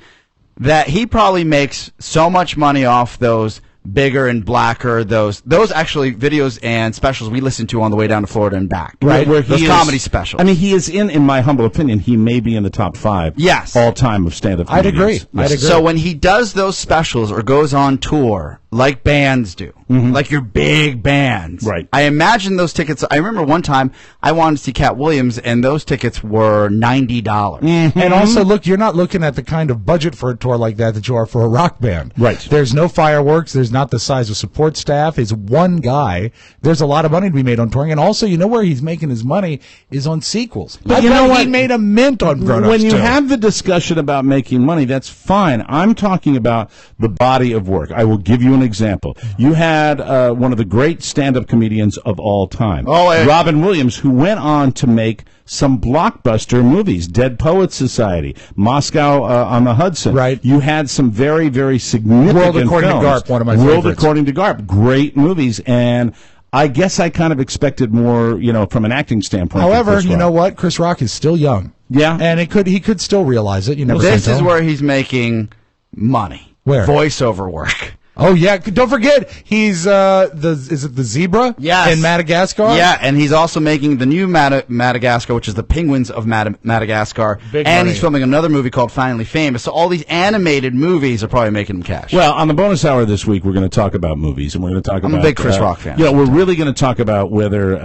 That he probably makes so much money off those bigger and blacker, those actually videos and specials we listened to on the way down to Florida and back. Right, where those he is- comedy specials. I mean, he is in my humble opinion, he may be in the top 5 Yes. all time of stand-up I'd comedians. agree. I'd agree. So when he does those specials or goes on tour, like bands do, like your big bands, Right. I imagine those tickets. I remember one time I wanted to see Cat Williams, and those tickets were $90. And also, look, you're not looking at the kind of budget for a tour like that you are for a rock band. Right. There's no fireworks. There's not the size of support staff. It's one guy. There's a lot of money to be made on touring. And also, you know where he's making his money is on sequels. But I you bet know he what? made a mint on Grown Ups When you too. have the discussion about making money, that's fine. I'm talking about the body of work. I will give you an example. You had one of the great stand-up comedians of all time, Robin Williams, who went on to make some blockbuster movies, Dead Poets Society, Moscow on the Hudson. Right. You had some very, very significant World According to films. Garp, one of my World favorites. According to Garp, great movies, and I guess I kind of expected more, from an acting standpoint. from However, Chris you Rock. know what? Chris Rock is still young. Yeah. And he could still realize it. You never This can is tell. where he's making money. Where? Voiceover work. Oh yeah, don't forget he's is it the zebra? Yes. In Madagascar? Yeah, and he's also making the new Madagascar, which is the Penguins of Madagascar. Big and money. he's filming another movie called Finally Famous. So all these animated movies are probably making him cash. Well, on the bonus hour this week, we're going to talk about movies, and we're going to talk I'm about. a big Chris Rock fan. We're really going to talk about whether,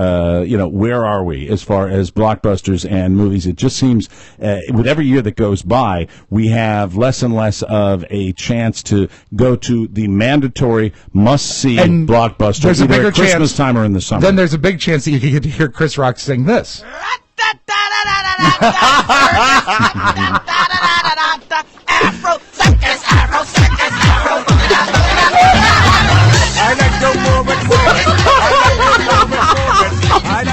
where are we as far as blockbusters and movies? It just seems with every year that goes by, we have less and less of a chance to go to the mandatory must-see And blockbuster there's a either bigger at Christmas chance- time or in the summer. Then there's a big chance that you could get to hear Chris Rock sing this. Afro circus, Afro circus, Afro. I like to move it.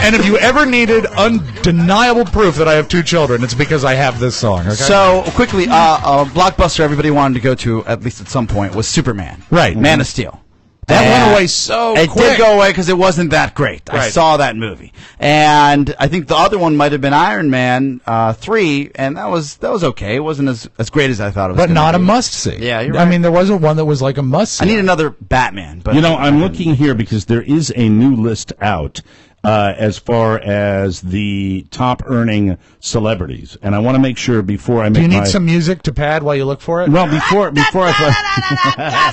And if you ever needed undeniable proof that I have 2 children, it's because I have this song. Okay? So quickly, a blockbuster everybody wanted to go to at least at some point was Superman. Right. Man of Steel. That And went away so It quick. did go away because it wasn't that great. I Right. saw that movie, and I think the other one might have been Iron Man 3, and that was okay. It wasn't as great as I thought it was. but gonna not be. a must-see. Yeah, you're I right. mean, there wasn't one that was like a must-see. I need another Batman. But I'm looking here because there is a new list out as far as the top earning celebrities, and I want to make sure before I make Do you need my some music to pad while you look for it? well before I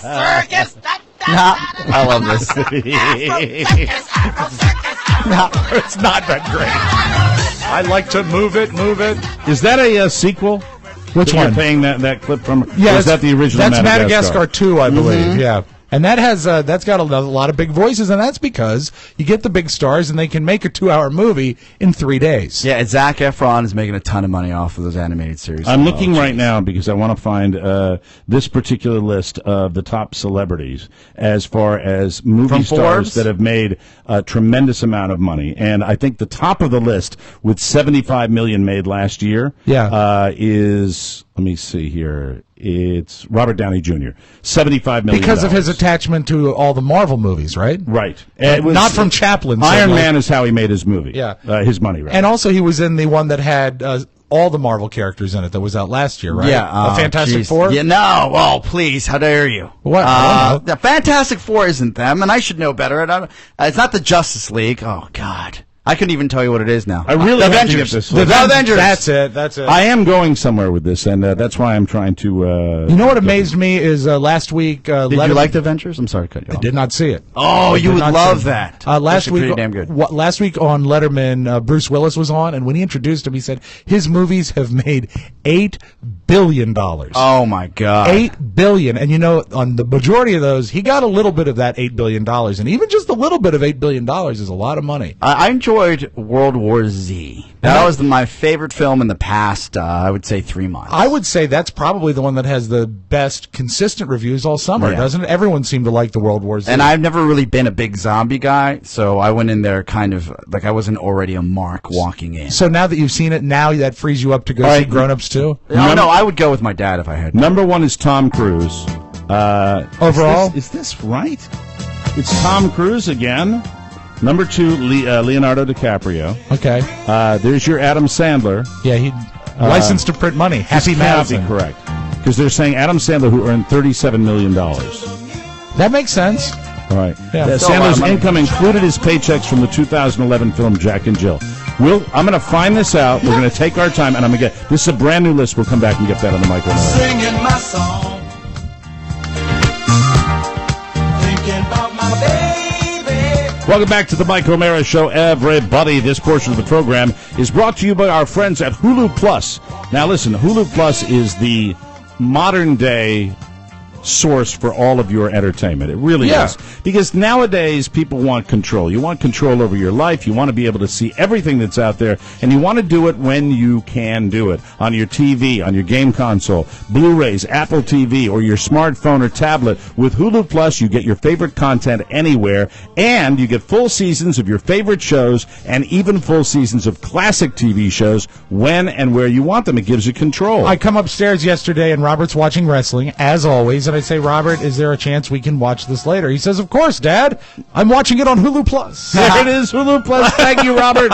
Circus, I love this. It's not that great. I like to move it. is that a sequel? Which that you're one? paying that clip from? Yeah, or is that the original? That's Madagascar 2, I believe. Mm-hmm. Yeah. And that has that's got a lot of big voices, and that's because you get the big stars, and they can make a 2-hour movie in 3 days. Yeah, Zac Efron is making a ton of money off of those animated series. I'm looking right now because I want to find this particular list of the top celebrities as far as movie From stars Forbes? that have made a tremendous amount of money. And I think the top of the list with $75 million made last year is, let me see here, it's Robert Downey Jr. $75 million. Because of his attachment to all the Marvel movies, right? Right. It was, not from Chaplin. Iron Man is how he made his movie. Yeah. His money, right. And also he was in the one that had all the Marvel characters in it that was out last year, right? Yeah, The Fantastic geez. Four? Yeah, no. Oh, please, how dare you? What? I don't know. The Fantastic Four isn't them, and I should know better. And it's not the Justice League. Oh God, I couldn't even tell you what it is now. I really The have to Avengers. get this The one. Avengers. That's it. I am going somewhere with this, and that's why I'm trying to. You know what amazed me is last week. Did you like The Avengers? I'm sorry to cut you I off. did not see it. Oh, you would not love see it. that. Last Actually week, pretty damn good. last week on Letterman, Bruce Willis was on, and when he introduced him, he said his movies have made $8 billion. Oh my God. $8 billion, and on the majority of those, he got a little bit of that $8 billion, and even just a little bit of $8 billion is a lot of money. I enjoyed World War Z. That was my favorite film in the past, I would say 3 months. I would say that's probably the one that has the best consistent reviews all summer, doesn't it? Everyone seemed to like the World War Z. And I've never really been a big zombie guy, so I went in there kind of like I wasn't already a mark walking in. So now that you've seen it, now that frees you up to go see Grown Ups too? No, I would go with my dad if I had to. Number 1 is Tom Cruise. Overall? Is this right? It's Tom Cruise again. Number 2, Leonardo DiCaprio. Okay. There's your Adam Sandler. Yeah, he licensed to print money. Happy This cannot Madison. be correct. Because they're saying Adam Sandler, who earned $37 million. That makes sense. All right. Yeah. Sandler's income included his paychecks from the 2011 film Jack and Jill. I'm going to find this out. We're going to take our time, and I'm going to get this is a brand new list. We'll come back and get that on the microphone. Singing my song, thinking about my baby. Welcome back to the Mike O'Mara Show, everybody. This portion of the program is brought to you by our friends at Hulu Plus. Now, listen, Hulu Plus is the modern-day source for all of your entertainment. It really is. Because nowadays, people want control. You want control over your life. You want to be able to see everything that's out there, and you want to do it when you can do it. On your TV, on your game console, Blu-rays, Apple TV, or your smartphone or tablet. With Hulu Plus, you get your favorite content anywhere, and you get full seasons of your favorite shows, and even full seasons of classic TV shows when and where you want them. It gives you control. I come upstairs yesterday, and Robert's watching wrestling, as always, and I say, Robert, is there a chance we can watch this later? He says, of course, Dad. I'm watching it on Hulu Plus. There it is, Hulu Plus. Thank you, Robert.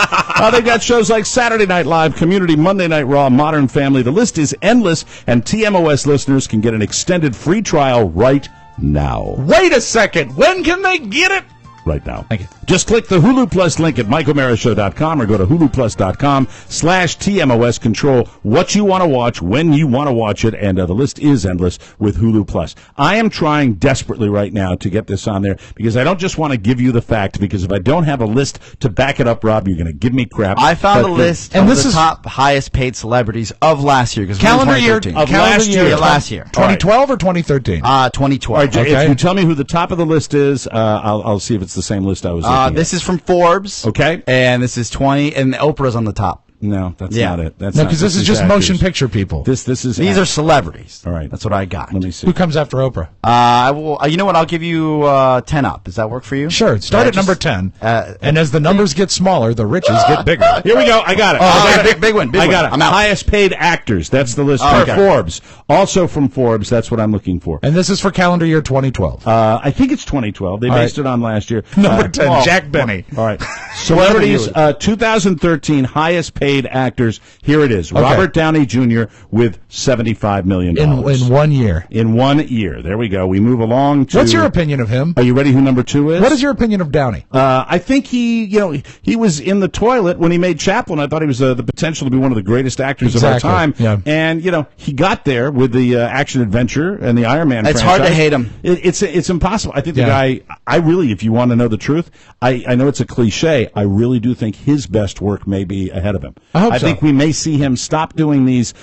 They've got shows like Saturday Night Live, Community, Monday Night Raw, Modern Family. The list is endless, and TMOS listeners can get an extended free trial right now. Wait a second. When can they get it? Right now. Thank you. Just click the Hulu Plus link at MikeO'MaraShow.com or go to HuluPlus.com/TMOS. Control what you want to watch, when you want to watch it, and the list is endless with Hulu Plus. I am trying desperately right now to get this on there because I don't just want to give you the fact, because if I don't have a list to back it up, Rob, you're going to give me crap. I found a list and of this the is top highest paid celebrities of last year. Calendar year of last year. Yeah, last year. 2012 or 2013? 2012. All right, Okay. if you tell me who the top of the list is, I'll see if it's the same list I was looking at. This is from Forbes. Okay. And this is 20, and Oprah's on the top. No, that's Yeah. not it. That's No, not- because this is just actors. motion picture people. This is These are celebrities. All right. That's what I got. Let me see. Who comes after Oprah? I will. You know what? I'll give you 10 up. Does that work for you? Sure. Start at number 10. And as the numbers get smaller, the riches get bigger. Here we go. I got it. Oh, I got okay, big win. I got it. I'm out. Highest paid actors. That's the list from okay. Forbes. Also from Forbes. That's what I'm looking for. And this is for calendar year 2012. I think it's 2012. They based it on last year. Number 10, Jack Benny. All right. Celebrities, 2013 highest paid actors. Here it is. Robert Downey Jr. with $75 million. In 1 year. In 1 year. There we go. We move along to... What's your opinion of him? Are you ready who number 2 is? What is your opinion of Downey? I think he was in the toilet when he made Chaplin. I thought he was the potential to be one of the greatest actors of our time. Yeah. And, he got there with the action adventure and the Iron Man It's franchise. hard to hate him. It's impossible. I think the guy, I really, if you want to know the truth, I know it's a cliche, I really do think his best work may be ahead of him. I hope so. think we may see him stop doing these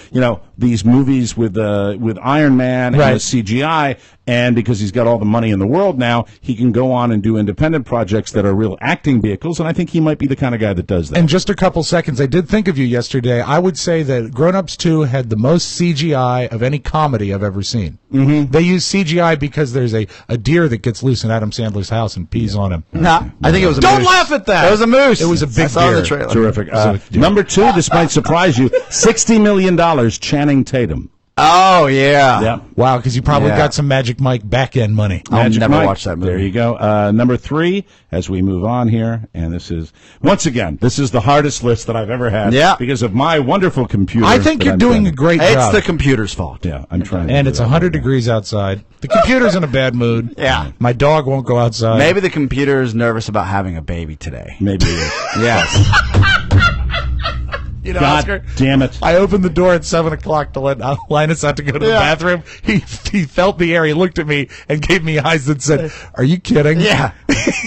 movies with Iron Man and the CGI, and because he's got all the money in the world now, he can go on and do independent projects that are real acting vehicles, and I think he might be the kind of guy that does that. In just a couple seconds, I did think of you yesterday. I would say that Grown Ups 2 had the most CGI of any comedy I've ever seen. Mm-hmm. They use CGI because there's a deer that gets loose in Adam Sandler's house and pees on him. Nah, I think it was a Don't moose. laugh at that. It was a moose. It was a big I saw deer. the trailer. Terrific. Number 2, this might surprise you, $60 million, Channing Tatum. Oh, yeah. Yep. Wow, because you probably Yeah. got some Magic Mike back-end money. I'll Magic never Mike. watch that movie. There you go. Number 3, as we move on here, and this is, once again, this is the hardest list that I've ever had. Yeah. Because of my wonderful computer. I think that you're I'm doing trying a great It's job. the computer's fault. Yeah, I'm trying to And do it's that 100 right now. degrees outside. The computer's in a bad mood. Yeah. My dog won't go outside. Maybe the computer is nervous about having a baby today. Maybe it is. Yes. You know, God Oscar, damn it. I opened the door at 7 o'clock to let Linus out to go to the bathroom. He felt the air. He looked at me and gave me eyes that said, "Are you kidding?" Yeah.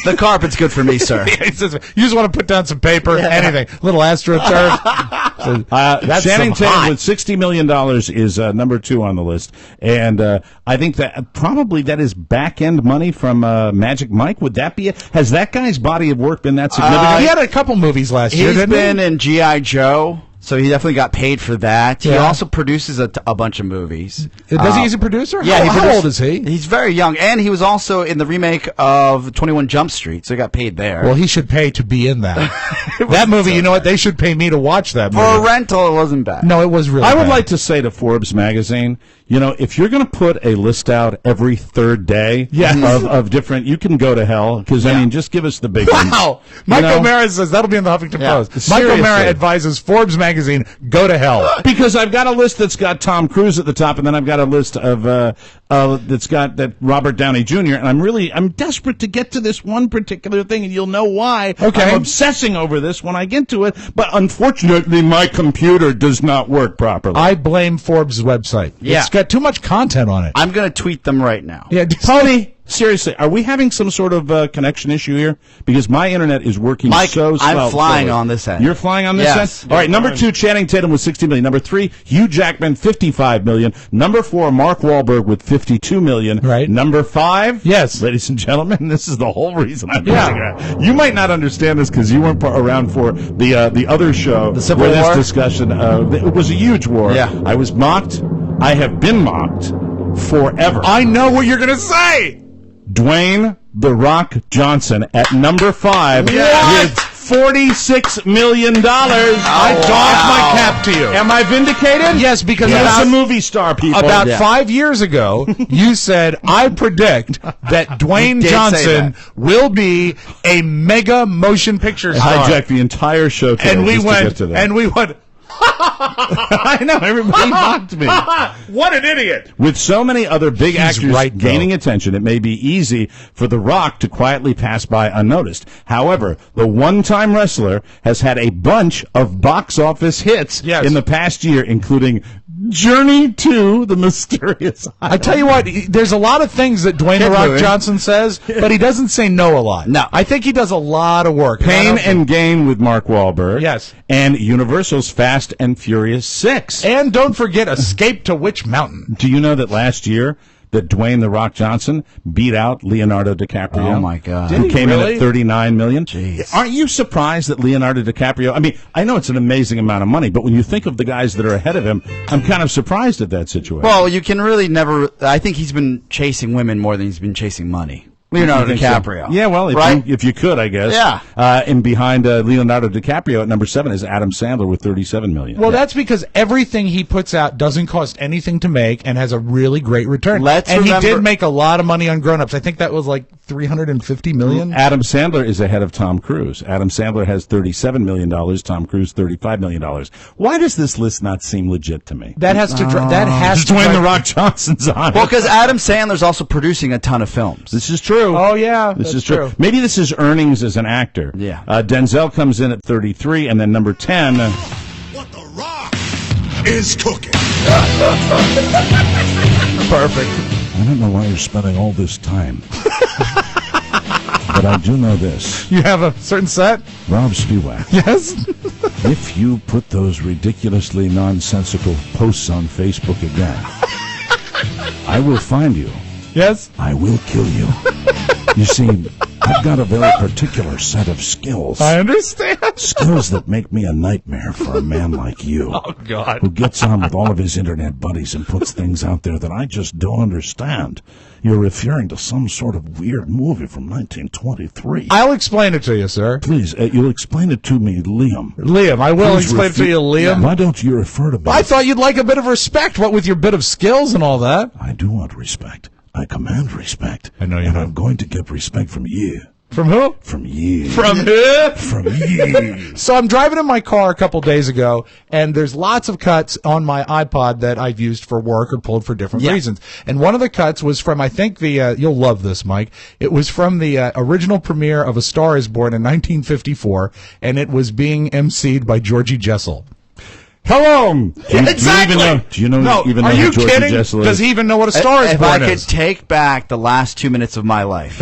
The carpet's good for me, sir. He says, "You just want to put down some paper, anything, little AstroTurf." That's Channing some Tatum hot. with $60 million is number 2 on the list. And I think that probably that is back-end money from Magic Mike. Would that be it? Has that guy's body of work been that significant? He had a couple movies last year, He's didn't been he? in G.I. Joe, so he definitely got paid for that. He Yeah. also produces a bunch of movies. Does he? He's a producer? Yeah. How old is he? He's very young, and he was also in the remake of 21 Jump Street, so he got paid there. Well, he should pay to be in that. That movie, you know what? They should pay me to watch that movie. For a rental, it wasn't bad. No, it was really I would bad. like to say to Forbes magazine, you know, if you're going to put a list out every third day of different, you can go to hell, because, I mean, just give us the big ones. Wow! You Mike know? O'Mara says that'll be in the Huffington Post. Mike Seriously. O'Mara advises Forbes magazine, go to hell. Because I've got a list that's got Tom Cruise at the top, and then I've got a list of that's got that Robert Downey Jr. And I'm desperate to get to this one particular thing, and you'll know why. Okay. I'm obsessing over this when I get to it, but unfortunately, my computer does not work properly. I blame Forbes' website. Yeah. It's got too much content on it. I'm going to tweet them right now. Yeah, Tony, seriously, are we having some sort of connection issue here? Because my internet is working Mike, so I'm slow. flying on this end. You're flying on this Yes. end? All right, number 2, Channing Tatum with $60 million. Number 3, Hugh Jackman, $55 million. Number 4, Mark Wahlberg with $52 million. Right. Number 5, Yes. ladies and gentlemen, this is the whole reason I'm Yeah. pushing it. You might not understand this because you weren't around for the other show. The Civil where War? This discussion, it was a huge war. Yeah. I was mocked. I have been mocked forever. I know what you're going to say. Dwayne "The Rock" Johnson at number 5 What? with $46 million. I doff my cap to you. Am I vindicated? Yes, because He's about a movie star, people. About Yeah. 5 years ago, you said, I predict that Dwayne did say Johnson that. will be a mega motion picture star. hijacked the entire show today And we just to went, get to that. and we went, I know, everybody mocked me. what an idiot. With so many other big actors right, though. gaining attention, it may be easy for The Rock to quietly pass by unnoticed. However, the one-time wrestler has had a bunch of box office hits Yes. in the past year, including Journey to the Mysterious I tell you what, there's a lot of things that Dwayne "The Rock" movie. Johnson says, but he doesn't say no a lot. No. I think he does a lot of work. Pain and Gain with Mark Wahlberg. Yes. And Universal's Fast and Furious 6. And don't forget Escape to Witch Mountain. Do you know that last year that Dwayne "The Rock" Johnson beat out Leonardo DiCaprio? Oh, my God. Who came in really? at $39 million? Jeez. Aren't you surprised that Leonardo DiCaprio, I mean, I know it's an amazing amount of money, but when you think of the guys that are ahead of him, I'm kind of surprised at that situation. Well, you can really never. I think he's been chasing women more than he's been chasing money. Leonardo You think so? DiCaprio. Yeah, well, if you could, I guess. Yeah. And behind Leonardo DiCaprio at number 7 is Adam Sandler with $37 million. Well, that's because everything he puts out doesn't cost anything to make and has a really great return. Let's and he remember- did make a lot of money on Grown Ups. I think that was like $350 million. Adam Sandler is ahead of Tom Cruise. Adam Sandler has $37 million. Tom Cruise, $35 million. Why does this list not seem legit to me? That has to. That has to. Dwayne "The Rock" Johnson's on it. Well, because Adam Sandler's also producing a ton of films. This is true. Oh yeah, This that's is true. Maybe this is earnings as an actor. Yeah. Denzel comes in at 33, and then number 10. What the Rock is cooking. Perfect. I don't know why you're spending all this time. But I do know this. You have a certain set. Rob Spiewak, Yes. if you put those ridiculously nonsensical posts on Facebook again, I will find you. Yes. I will kill you. You see, I've got a very particular set of skills. I understand. Skills that make me a nightmare for a man like you. Oh, God. Who gets on with all of his internet buddies and puts things out there that I just don't understand. You're referring to some sort of weird movie from 1923. I'll explain it to you, sir. Please, you'll explain it to me, Liam. Liam, I will explain it to you, Liam. Why don't you refer to me? I thought you'd like a bit of respect, what with your bit of skills and all that. I do want respect. I command respect. I know you and do. I'm going to get respect from you. From who? From you. From who? From you. So I'm driving in my car a couple days ago, and there's lots of cuts on my iPod that I've used for work or pulled for different reasons. And one of the cuts was from, I think you'll love this, Mike. It was from the original premiere of A Star Is Born in 1954, and it was being emceed by Georgie Jessel. Hello. Exactly. Do you know No, even know are who you Georgie kidding? Jessel is? Does he even know what A Star Is If Born I could is? take back the last 2 minutes of my life.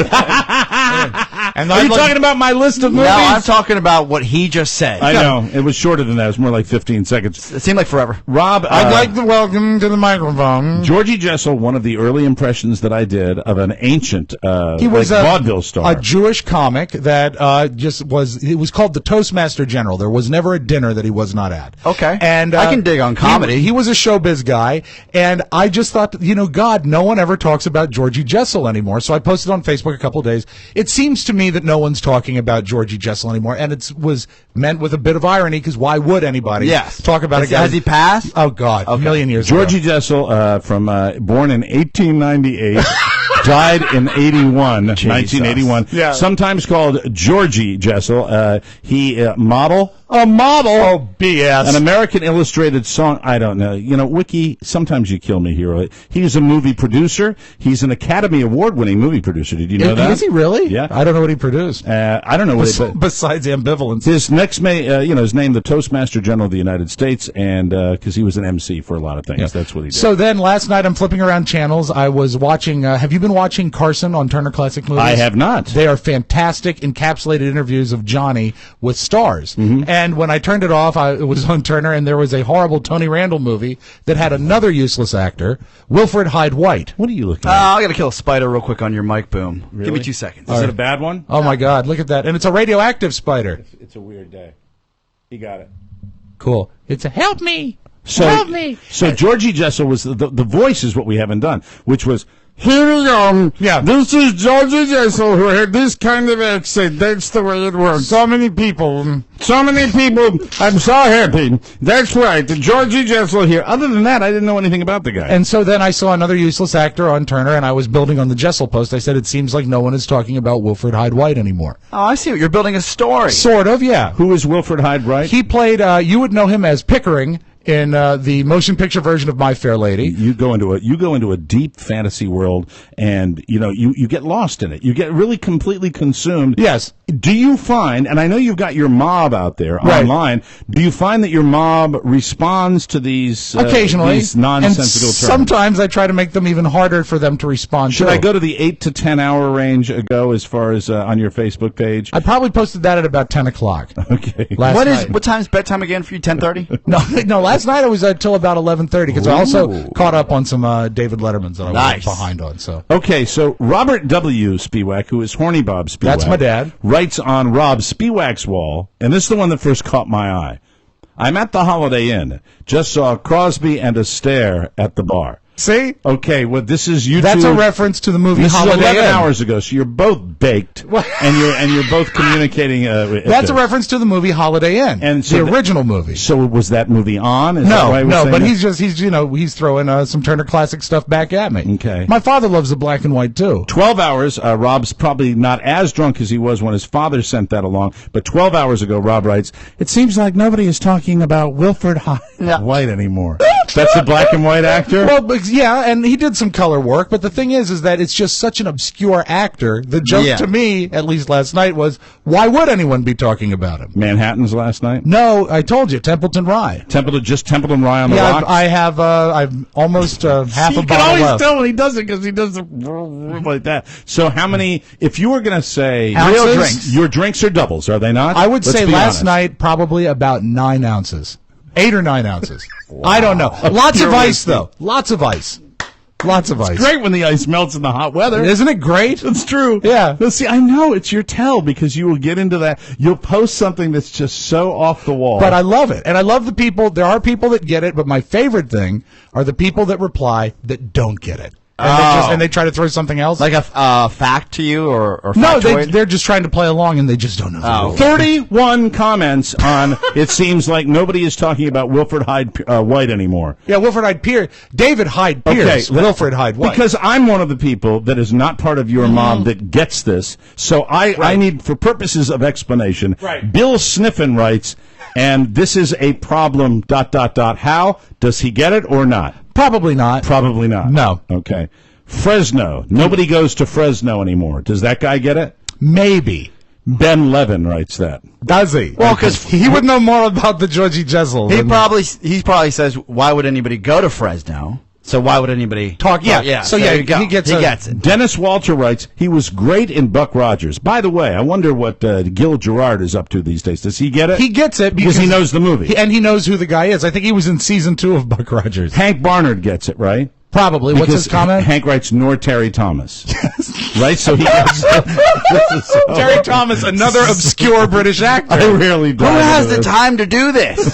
And Are you talking about my list of No, movies? I'm talking about what he just said. I know. It was shorter than that. It was more like 15 seconds. It seemed like forever. Rob, I'd like to welcome to the microphone. Georgie Jessel, one of the early impressions that I did of an ancient He was like vaudeville star. a Jewish comic that it was called the Toastmaster General. There was never a dinner that he was not at. Okay. And I can dig on comedy. He was a showbiz guy, and I just thought, God, no one ever talks about Georgie Jessel anymore. So I posted on Facebook a couple of days. It seems to me that no one's talking about Georgie Jessel anymore, and it was meant with a bit of irony, because why would anybody talk about a guy? Has he passed? Oh, God, a million years Georgie ago. Jessel, born in 1898, died in 1981. Yeah. Sometimes called Georgie Jessel. He model. A model? Oh, BS. An American Illustrated song. I don't know. Wiki, sometimes you kill me here. He's a movie producer. He's an Academy Award-winning movie producer. Did you know that? Is he really? Yeah. I don't know what he produced. I don't know what Besides ambivalence. his next, his name, the Toastmaster General of the United States, and because he was an MC for a lot of things. Yeah. That's what he did. So then last night I'm flipping around channels. I was watching, have you been watching Carson on Turner Classic Movies? I have not. They are fantastic encapsulated interviews of Johnny with stars. Mm-hmm. And when I turned it off, it was on Turner, and there was a horrible Tony Randall movie that had another useless actor, Wilfred Hyde White. What are you looking at? I got to kill a spider real quick on your mic boom. Really? Give me 2 seconds. Is it a bad one? Oh, my God, look at that. And it's a radioactive spider. It's a weird day. He got it. Cool. It's a help me. So, Help me. So Georgie Jessel was the voice is what we haven't done, which was, here we go. Yeah. This is Georgie Jessel who had this kind of accent. That's the way it works. So many people. So many people. I'm so happy. That's right. Georgie Jessel here. Other than that, I didn't know anything about the guy. And so then I saw another useless actor on Turner, and I was building on the Jessel post. I said, it seems like no one is talking about Wilfred Hyde White anymore. Oh, I see. You're building a story. Sort of, yeah. Who is Wilfred Hyde White? He played, you would know him as Pickering in the motion picture version of My Fair Lady. You go into a deep fantasy world, and you get lost in it. You get really completely consumed. Yes. Do you find, and I know you've got your mob out there Right. online, do you find that your mob responds to these Occasionally. these nonsensical and terms? sometimes I try to make them even harder for them to respond Should to. I go to the 8 to 10 hour range ago as far as on your Facebook page? I probably posted that at about 10 o'clock. Okay. Last night. What time's bedtime again for you? 10:30? No, last night I was till about 11:30 because I also caught up on some David Letterman's that I was Nice. behind on. So Okay, so Robert W. Spiewak, who is Horny Bob Spiewak, That's my dad. writes on Rob Spiewak's wall, and this is the one that first caught my eye. I'm at the Holiday Inn. Just saw Crosby and Astaire at the bar. see, Okay, well, this is YouTube. that's a reference to the movie This is Holiday 11 Inn. hours ago, so you're both baked, and you're both communicating. That's a reference to the movie Holiday Inn, And so the the- original movie. So was that movie on? Is that why I was No, saying but that? he's throwing some Turner Classic stuff back at me. Okay. My father loves the black and white too. 12 hours, Rob's probably not as drunk as he was when his father sent that along, but 12 hours ago, Rob writes, it seems like nobody is talking about Wilfred Hyde White anymore. That's a black and white actor? Well, but, yeah, and he did some color work, but the thing is that it's just such an obscure actor. The joke to me, at least last night, was why would anyone be talking about him? Manhattan's last night? No, I told you, Templeton Rye. Templeton Rye on the Yeah, rocks? I've almost half a You can bottle always left. tell when he does it because he does it like that. So how many, if you were going to say Ounces? real drinks, your drinks are doubles, are they not? I would Let's say be last honest. night probably about 9 ounces. 8 or 9 ounces. I don't know. Lots of ice, though. Lots of ice. Lots of ice. It's great when the ice melts in the hot weather. Isn't it great? It's true. Yeah. But see, I know it's your tell because you will get into that. You'll post something that's just so off the wall. But I love it. And I love the people. There are people that get it, but my favorite thing are the people that reply that don't get it. And they try to throw something else. Like a fact to you or no, factoid? they're just trying to play along and they just don't know. Oh. 31 comments on it seems like nobody is talking about Wilfred Hyde White anymore. Yeah, Wilfred Hyde Pierce. David Hyde Pierce. Okay, Wilfred Hyde White. Because I'm one of the people that is not part of your mob that gets this. So I need, for purposes of explanation, Bill Sniffen writes, and this is a problem, ... How? Does he get it or not? Probably not. Probably not. No. Okay. Fresno. Nobody goes to Fresno anymore. Does that guy get it? Maybe. Ben Levin writes that. Does he? Well, because he would know more about the Georgie Jessel. He probably says, why would anybody go to Fresno? So why would anybody talk? Yeah, yeah. So there yeah, you go. he gets it. Dennis Walter writes, he was great in Buck Rogers. By the way, I wonder what Gil Gerard is up to these days. Does he get it? He gets it because he knows the movie. And he knows who the guy is. I think he was in season 2 of Buck Rogers. Hank Barnard gets it, right? Probably. What's his comment? Hank writes, nor Terry Thomas. Right? So he gets Terry Thomas, another obscure British actor. I rarely Who has the time to do this?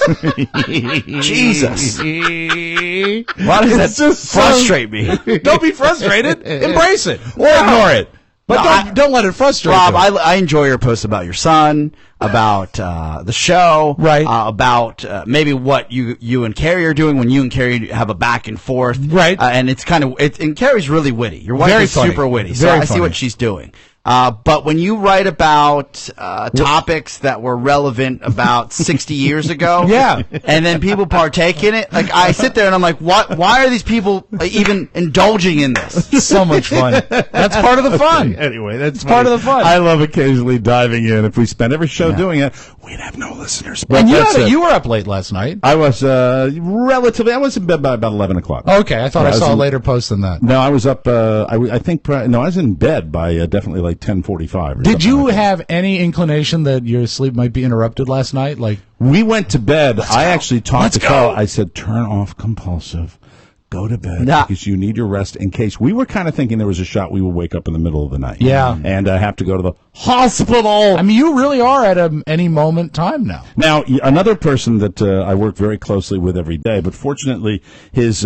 Jesus. Why does that frustrate me? Don't be frustrated. Embrace it. Or ignore it. But don't let it frustrate Rob, you. I enjoy your posts about your son, about the show, right? About maybe what you and Carrie are doing when you and Carrie have a back and forth, right? And it's kind of and Carrie's really witty. Your wife is super witty, so I see what she's doing. But when you write about topics that were relevant about 60 years ago, yeah, and then people partake in it, like I sit there and I'm like, why are these people even indulging in this? So much fun. That's part of the fun. Anyway, that's part of the fun. I love occasionally diving in. If we spent every show doing it, we'd have no listeners. But and you were up late last night. I was relatively. I was in bed by about 11 o'clock. Okay, I thought I saw a later post than that. No, I was up. I think I was in bed by definitely like 10:45. Did you have any inclination that your sleep might be interrupted last night? Like we went to bed. I actually talked to Carl. I said, "Turn off compulsive. Go to bed because you need your rest in case." We were kind of thinking there was a shot we would wake up in the middle of the night. Yeah. And have to go to the hospital. I mean, you really are at any moment time now. Now, another person that I work very closely with every day, but fortunately his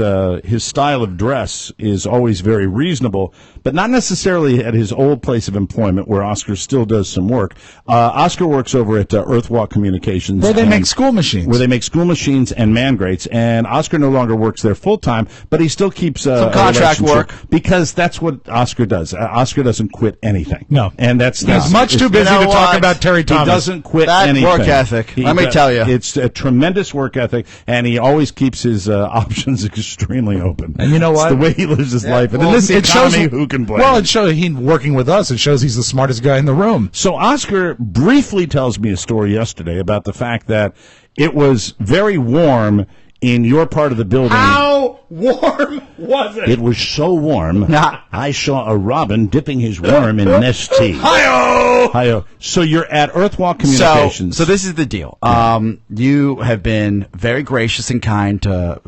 style of dress is always very reasonable, but not necessarily at his old place of employment where Oscar still does some work. Oscar works over at Earthwalk Communications. Where they make school machines. Where they make school machines and man grates, and Oscar no longer works there full time, but he still keeps some contract work because that's what Oscar does. Oscar doesn't quit anything. No, and that's he's much too busy to talk about Terry Thomas. He doesn't quit that anything. Work ethic. Let me tell you, it's a tremendous work ethic, and he always keeps his options extremely open. And you know what? It's the way he lives his life. And in this economy, who can blame? Well, it shows he working with us. It shows he's the smartest guy in the room. So Oscar briefly tells me a story yesterday about the fact that it was very warm in your part of the building. How warm was it? It was so warm, I saw a robin dipping his worm in nest tea. Hi-oh! Hi-oh. So you're at Earthwalk Communications. So this is the deal. You have been very gracious and kind to,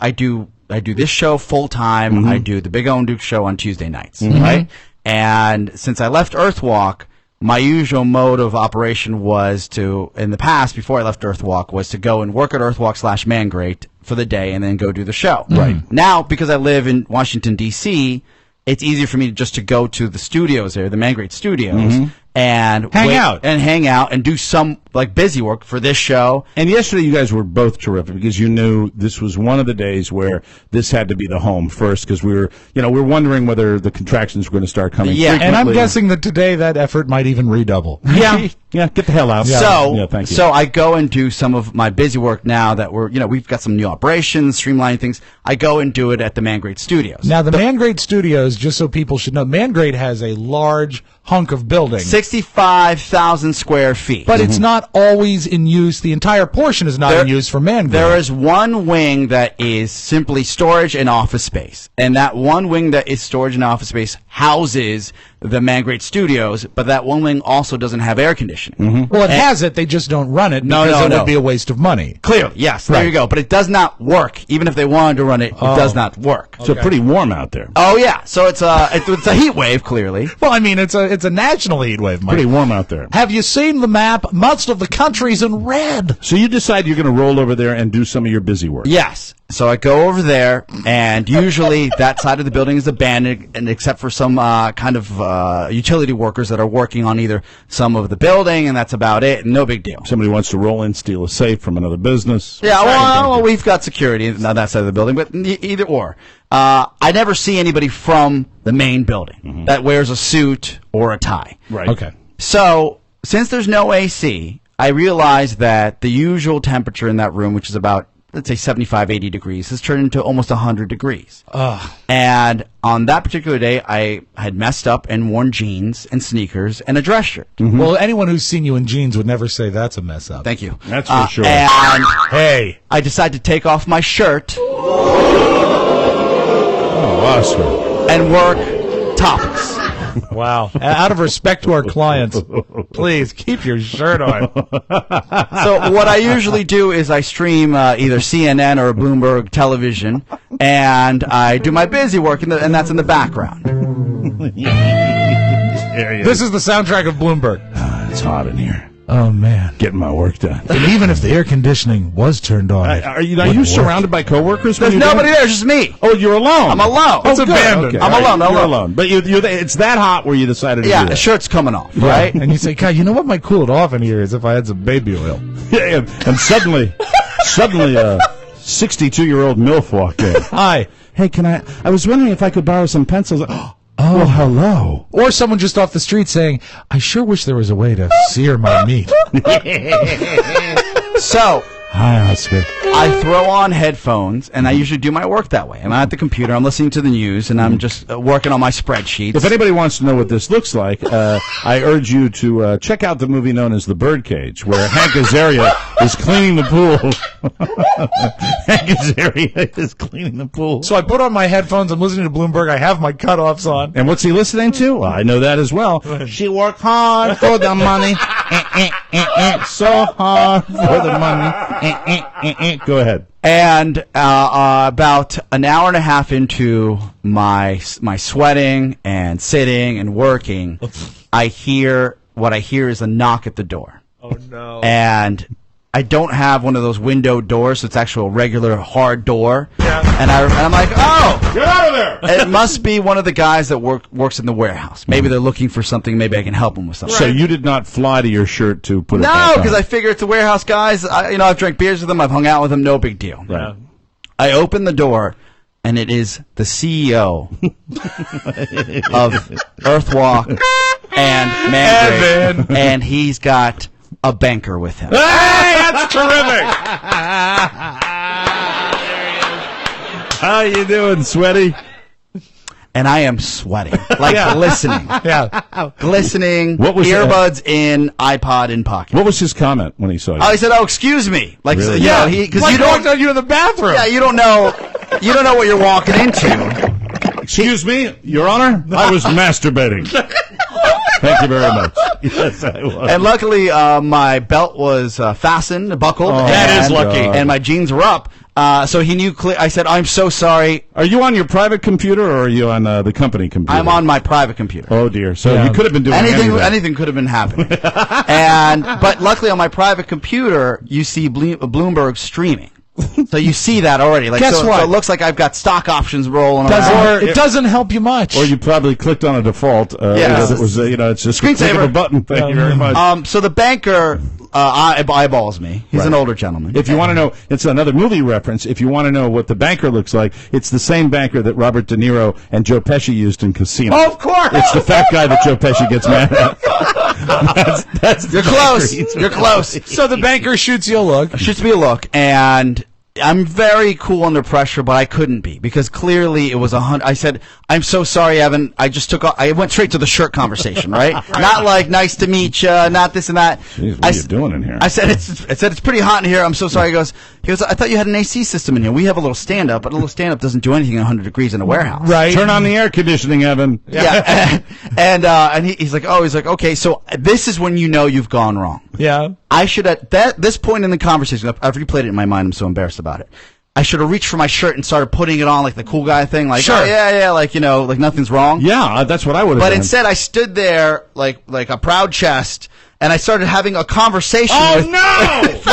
I do this show full time. Mm-hmm. I do the Big O and Duke show on Tuesday nights, right? And since I left Earthwalk, my usual mode of operation was to, in the past, before I left Earthwalk, was to go and work at Earthwalk/Mangrate for the day and then go do the show. Right. Now, because I live in Washington, D.C., it's easier for me just to go to the studios there, the Mangrate studios, and hang out and do some busy work for this show. And yesterday you guys were both terrific because you knew this was one of the days where this had to be the home first because we were wondering whether the contractions were going to start coming. Yeah, and I'm guessing that today that effort might even redouble. Yeah, get the hell out. Yeah. Thank you. So I go and do some of my busy work now that we've got some new operations, streamlining things. I go and do it at the Mangrate Studios. Now the Mangrate Studios, just so people should know, Mangrate has a large hunk of building. 65,000 square feet. But it's not always in use. The entire portion is not in use for Mangrate. There is one wing that is simply storage and office space. And that one wing that is storage and office space houses the Man Great Studios, but that one wing also doesn't have air conditioning. Well, it has it. They just don't run it No, because no, it no. would be a waste of money. Clearly, yes. There you go. But it does not work. Even if they wanted to run it, it does not work. So pretty warm out there. Oh yeah. So it's a heat wave. Clearly. Well, I mean, it's a national heat wave, Mike. Pretty warm out there. Have you seen the map? Most of the country's in red. So you decide you're going to roll over there and do some of your busy work. Yes. So I go over there, and usually that side of the building is abandoned, and except for some kind of utility workers that are working on either some of the building, and that's about it. No big deal. Somebody wants to roll in, steal a safe from another business. Yeah, well, we've got security on that side of the building, but either or. I never see anybody from the main building that wears a suit or a tie. Right. Okay. So, since there's no AC, I realize that the usual temperature in that room, which is about, let's say, 75, 80 degrees, has turned into almost 100 degrees. And on that particular day, I had messed up and worn jeans and sneakers and a dress shirt. Well, anyone who's seen you in jeans would never say that's a mess up. Thank you. That's for sure. And Hey. I decided to take off my shirt Oh, Oscar. and work topless. Wow. Out of respect to our clients, please keep your shirt on. So what I usually do is I stream either CNN or Bloomberg television, and I do my busy work, and that's in the background. This is the soundtrack of Bloomberg. It's hot in here. Oh, man. Getting my work done. And even if the air conditioning was turned on, Are you surrounded by coworkers? There's nobody there, it's just me. Oh, you're alone. I'm alone. Oh, It's good. abandoned. Okay. I'm All right. alone, You're alone. alone. But it's that hot where you decided to do Yeah, that. the shirt's coming off, right? And you say, God, you know what might cool it off in here is if I had some baby oil. Yeah, and suddenly, a 62-year-old MILF walked in. Hi. Hey, I was wondering if I could borrow some pencils. Oh, well, hello. Or someone just off the street saying, I sure wish there was a way to sear my meat. So, Hi, Oscar. I throw on headphones, and I usually do my work that way. I'm at the computer, I'm listening to the news, and I'm just working on my spreadsheets. If anybody wants to know what this looks like, I urge you to check out the movie known as The Birdcage, where Hank Azaria is cleaning the pool. Hank Azaria is cleaning the pool. So I put on my headphones, I'm listening to Bloomberg, I have my cutoffs on. And what's he listening to? Well, I know that as well. She worked hard for the money. So hard for the money. Go ahead. And about an hour and a half into my sweating and sitting and working, what I hear is a knock at the door. Oh, no. And I don't have one of those window doors, so it's actually a regular hard door. Yeah. And I'm like, oh! Get out of there! It must be one of the guys that works in the warehouse. Maybe they're looking for something. Maybe I can help them with something. So you did not fly to your shirt to put it No, back on. because I figure it's the warehouse guys. I've drank beers with them. I've hung out with them. No big deal. Right. I open the door, and it is the CEO of Earthwalk and Mandrake, and he's got a banker with him. Hey, that's terrific! How you doing, Sweaty? And I am sweating, like glistening. Yeah. Glistening, What was earbuds in, iPod in pocket. What was his comment when he saw you? Oh, he said, "Oh, excuse me." Like, Really? because Like you don't. walked on you in the bathroom. Yeah, you don't know what you're walking into. Excuse me, Your Honor, I was masturbating. Thank you very much. Yes, I was. And luckily, my belt was fastened, buckled. that is lucky. And my jeans were up. So he knew. I said, "I'm so sorry. Are you on your private computer or are you on the company computer? I'm on my private computer." Oh dear. So you could have been doing Anything could have been happening. But luckily, on my private computer, you see Bloomberg streaming. So you see that already. Like, Guess what? So it looks like I've got stock options rolling around. It doesn't help you much. Or you probably clicked on a default. Yes. It was, it's just a click of Screensaver. a button. Thank you very much. So the banker eyeballs me. He's an older gentleman. If you want to know, it's another movie reference. If you want to know what the banker looks like, it's the same banker that Robert De Niro and Joe Pesci used in Casino. Oh, of course. It's the fat guy that Joe Pesci gets mad at. That's You're close. You're close. So the banker shoots you a look. Shoots me a look, and I'm very cool under pressure, but I couldn't be because clearly it was 100. I said, "I'm so sorry, Evan. I just took. I went straight to the shirt conversation, right? Not like nice to meet you, not this and that. Jeez, what are you doing in here? I said it's pretty hot in here. I'm so sorry." He goes, I thought you had an AC system in here. We have a little stand up, but a little stand up doesn't do anything at 100 degrees in a warehouse. Right. Turn on the air conditioning, Evan. Yeah. and he's like, okay, so this is when you know you've gone wrong. Yeah. I should at this point in the conversation, I've replayed it in my mind. I'm so embarrassed about it. I should have reached for my shirt and started putting it on like the cool guy thing, like, sure. oh, yeah, like, like nothing's wrong. Yeah, that's what I would have done. But instead, I stood there like a proud chest, and I started having a conversation with... Oh, no! You idiot!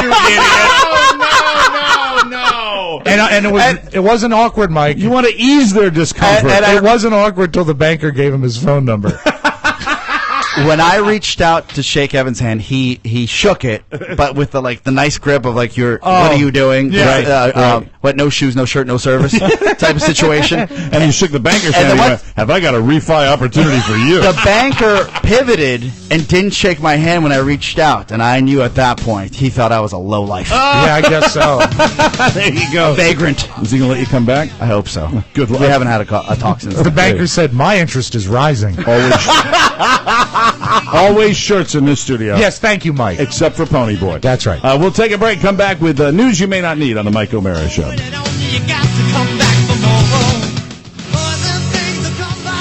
Oh, no! And it wasn't awkward, Mike. You want to ease their discomfort. And it wasn't awkward till the banker gave him his phone number. When I reached out to shake Evan's hand, he shook it, but with the nice grip of what are you doing? Yeah. Right. What, no shoes, no shirt, no service type of situation. And he shook the banker's hand and he went, have I got a refi opportunity for you? The banker pivoted and didn't shake my hand when I reached out, and I knew at that point he thought I was a lowlife. Yeah, I guess so. There you go. A vagrant. Is he going to let you come back? I hope so. Good luck. We haven't had a talk since. The banker said, my interest is rising. Always shirts in this studio. Yes, thank you, Mike. Except for Pony Boy. That's right. We'll take a break, come back with news you may not need on the Mike O'Mara Show.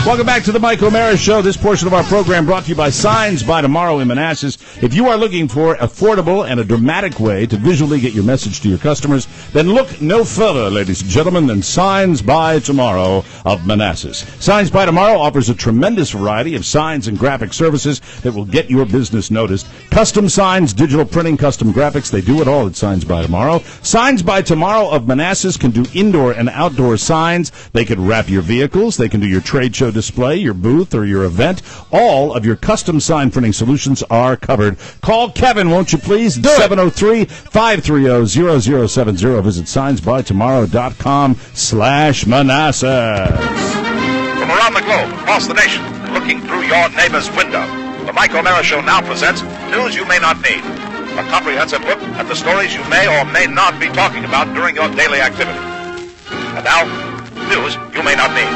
Welcome back to the Mike O'Mara Show. This portion of our program brought to you by Signs by Tomorrow in Manassas. If you are looking for affordable and a dramatic way to visually get your message to your customers, then look no further, ladies and gentlemen, than Signs by Tomorrow of Manassas. Signs by Tomorrow offers a tremendous variety of signs and graphic services that will get your business noticed. Custom signs, digital printing, custom graphics, they do it all at Signs by Tomorrow. Signs by Tomorrow of Manassas can do indoor and outdoor signs. They can wrap your vehicles. They can do your trade show display, your booth, or your event. All of your custom sign printing solutions are covered. Call Kevin, won't you please? 703-530-0070. Visit signsbytomorrow.com/Manassas. From around the globe, across the nation, looking through your neighbor's window, the Mike O'Mara Show now presents News You May Not Need. A comprehensive look at the stories you may or may not be talking about during your daily activity. And now, News You May Not Need.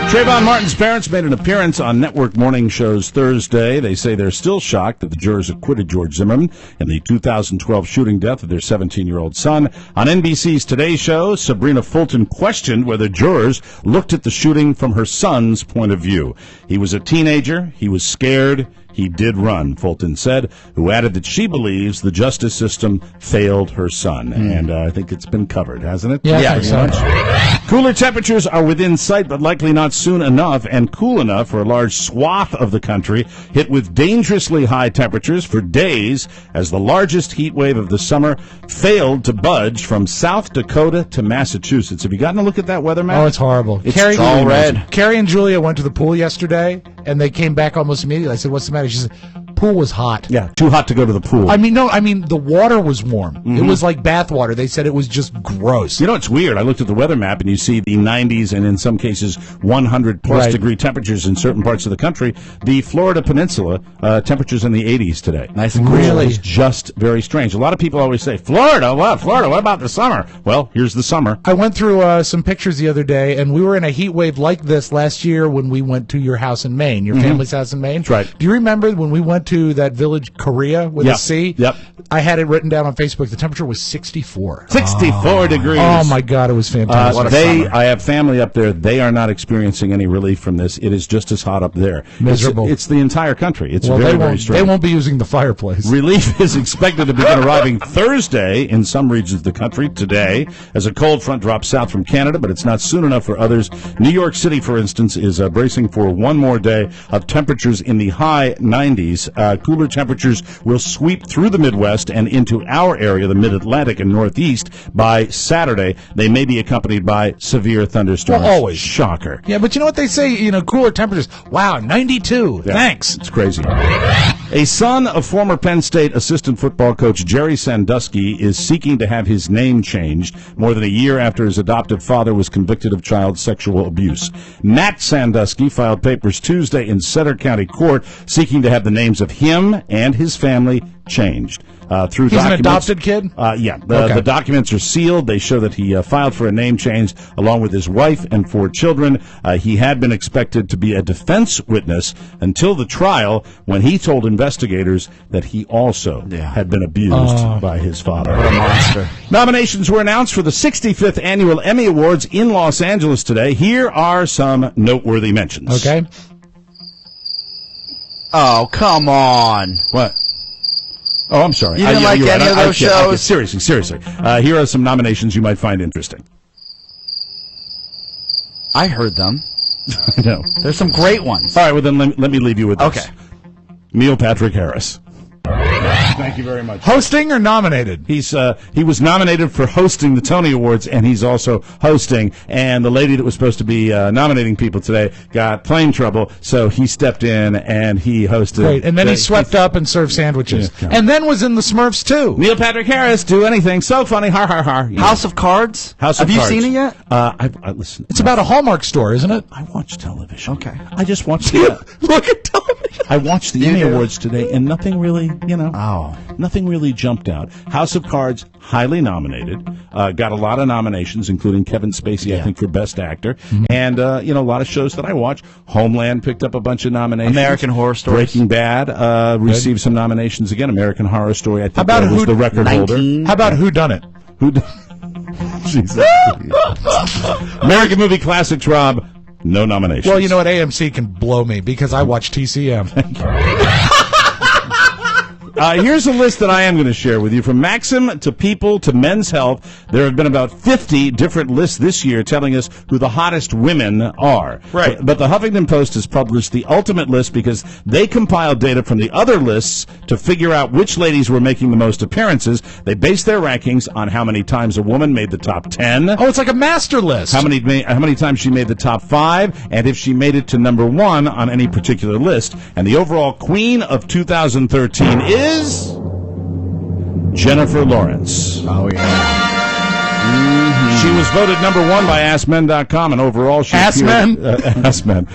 Trayvon Martin's parents made an appearance on network morning shows Thursday. They say they're still shocked that the jurors acquitted George Zimmerman in the 2012 shooting death of their 17-year-old son. On NBC's Today Show, Sabrina Fulton questioned whether jurors looked at the shooting from her son's point of view. He was a teenager. He was scared. He did run, Fulton said, who added that she believes the justice system failed her son. And I think it's been covered, hasn't it? Yeah, pretty much. Cooler temperatures are within sight, but likely not soon enough and cool enough for a large swath of the country hit with dangerously high temperatures for days as the largest heat wave of the summer failed to budge from South Dakota to Massachusetts. Have you gotten a look at that weather map? Oh, it's horrible. It's Carrie, red. Carrie and Julia went to the pool yesterday, and they came back almost immediately. I said, what's the matter? She said, pool was hot. Yeah, too hot to go to the pool. I mean, the water was warm. Mm-hmm. It was like bath water. They said it was just gross. You know, it's weird. I looked at the weather map, and you see the 90s and in some cases 100-plus degree temperatures in certain parts of the country. The Florida Peninsula, temperatures in the 80s today. Nice and cool. Really? It's just very strange. A lot of people always say, Florida? What? Florida? What about the summer? Well, here's the summer. I went through some pictures the other day, and we were in a heat wave like this last year when we went to your house in Maine, your family's house in Maine. That's right. Do you remember when we went to that village, Korea, with a C? Yep. I had it written down on Facebook. The temperature was 64. 64 degrees. Oh, my God, it was fantastic. I have family up there. They are not experiencing any relief from this. It is just as hot up there. Miserable. It's the entire country. It's very strange. They won't be using the fireplace. Relief is expected to begin arriving Thursday in some regions of the country today as a cold front drops south from Canada, but it's not soon enough for others. New York City, for instance, is bracing for one more day of temperatures in the high 90s. Cooler temperatures will sweep through the Midwest and into our area, the Mid-Atlantic and Northeast, by Saturday. They may be accompanied by severe thunderstorms. Well, always. Shocker. Yeah, but you know what they say, cooler temperatures. Wow, 92. Yeah. Thanks. It's crazy. A son of former Penn State assistant football coach Jerry Sandusky is seeking to have his name changed more than a year after his adoptive father was convicted of child sexual abuse. Matt Sandusky filed papers Tuesday in Sutter County Court seeking to have the names of him and his family changed. Through He's an documents. adopted kid? Yeah. The documents are sealed. They show that he filed for a name change along with his wife and 4 children. He had been expected to be a defense witness until the trial when he told investigators that he also had been abused by his father. What a monster. Nominations were announced for the 65th Annual Emmy Awards in Los Angeles today. Here are some noteworthy mentions. Okay. Oh, come on. What? Oh, I'm sorry. You didn't like any of those shows? Seriously. Here are some nominations you might find interesting. I heard them. I know. There's some great ones. All right, well, then let me leave you with this. Okay. Neil Patrick Harris. Thank you very much. Hosting or nominated? He was nominated for hosting the Tony Awards, and he's also hosting. And the lady that was supposed to be nominating people today got plane trouble, so he stepped in and he hosted. Great. And then he swept up and served sandwiches. Yeah. And then was in the Smurfs, too. Neil Patrick Harris, do anything. So funny. Har, har, har. Yeah. House of Cards? Have you seen it yet? Listen. It's about a Hallmark store, isn't it? I watch television. Okay. I just watched the... Look at television. I watched the Emmy Awards today, and nothing really, nothing really jumped out. House of Cards, highly nominated, got a lot of nominations, including Kevin Spacey, I think, for Best Actor, and a lot of shows that I watch. Homeland picked up a bunch of nominations. American Horror Story. Breaking Bad received some nominations again. American Horror Story, I think, was the record holder. How about Who Done It? Jesus. American Movie Classics, Rob. No nominations. Well, you know what? AMC can blow me because I watch TCM. Here's a list that I am going to share with you. From Maxim to People to Men's Health, there have been about 50 different lists this year telling us who the hottest women are. Right. But the Huffington Post has published the ultimate list because they compiled data from the other lists to figure out which ladies were making the most appearances. They based their rankings on how many times a woman made the top 10. Oh, it's like a master list. How many times she made the top 5, and if she made it to number 1 on any particular list. And the overall queen of 2013 is Jennifer Lawrence. Oh, yeah. She was voted number 1 by AskMen.com, and overall she Askmen? Askmen.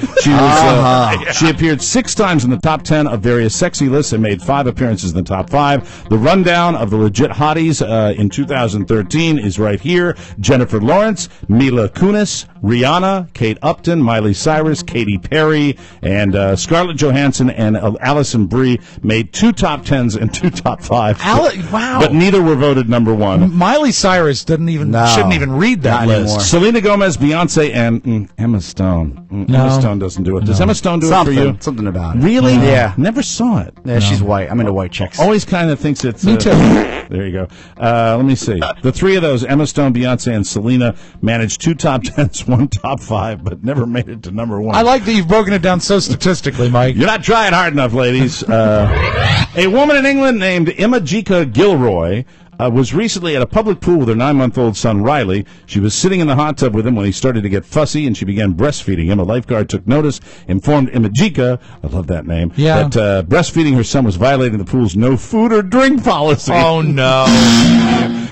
She appeared 6 times in the top 10 of various sexy lists and made 5 appearances in the top 5. The rundown of the legit hotties in 2013 is right here. Jennifer Lawrence, Mila Kunis, Rihanna, Kate Upton, Miley Cyrus, Katy Perry, and Scarlett Johansson and Alison Brie made 2 top 10s and 2 top 5s. Wow. But neither were voted number 1. Miley Cyrus shouldn't even read that Not list. anymore. Selena Gomez, Beyonce, and Emma Stone. Emma Stone doesn't do it. Does Emma Stone do it for you? Something about it. Really? Yeah. Never saw it. Yeah, she's white. I'm into white chicks. Always kind of thinks it's... Me too. There you go. Let me see. The 3 of those, Emma Stone, Beyonce, and Selena, managed 2 top 10s, 1 top 5, but never made it to number 1. I like that you've broken it down so statistically, Mike. You're not trying hard enough, ladies. A woman in England named Imajika Gilroy was recently at a public pool with her 9-month-old son, Riley. She was sitting in the hot tub with him when he started to get fussy, and she began breastfeeding him. A lifeguard took notice, informed Imajika, I love that name, that breastfeeding her son was violating the pool's no food or drink policy. Oh, no.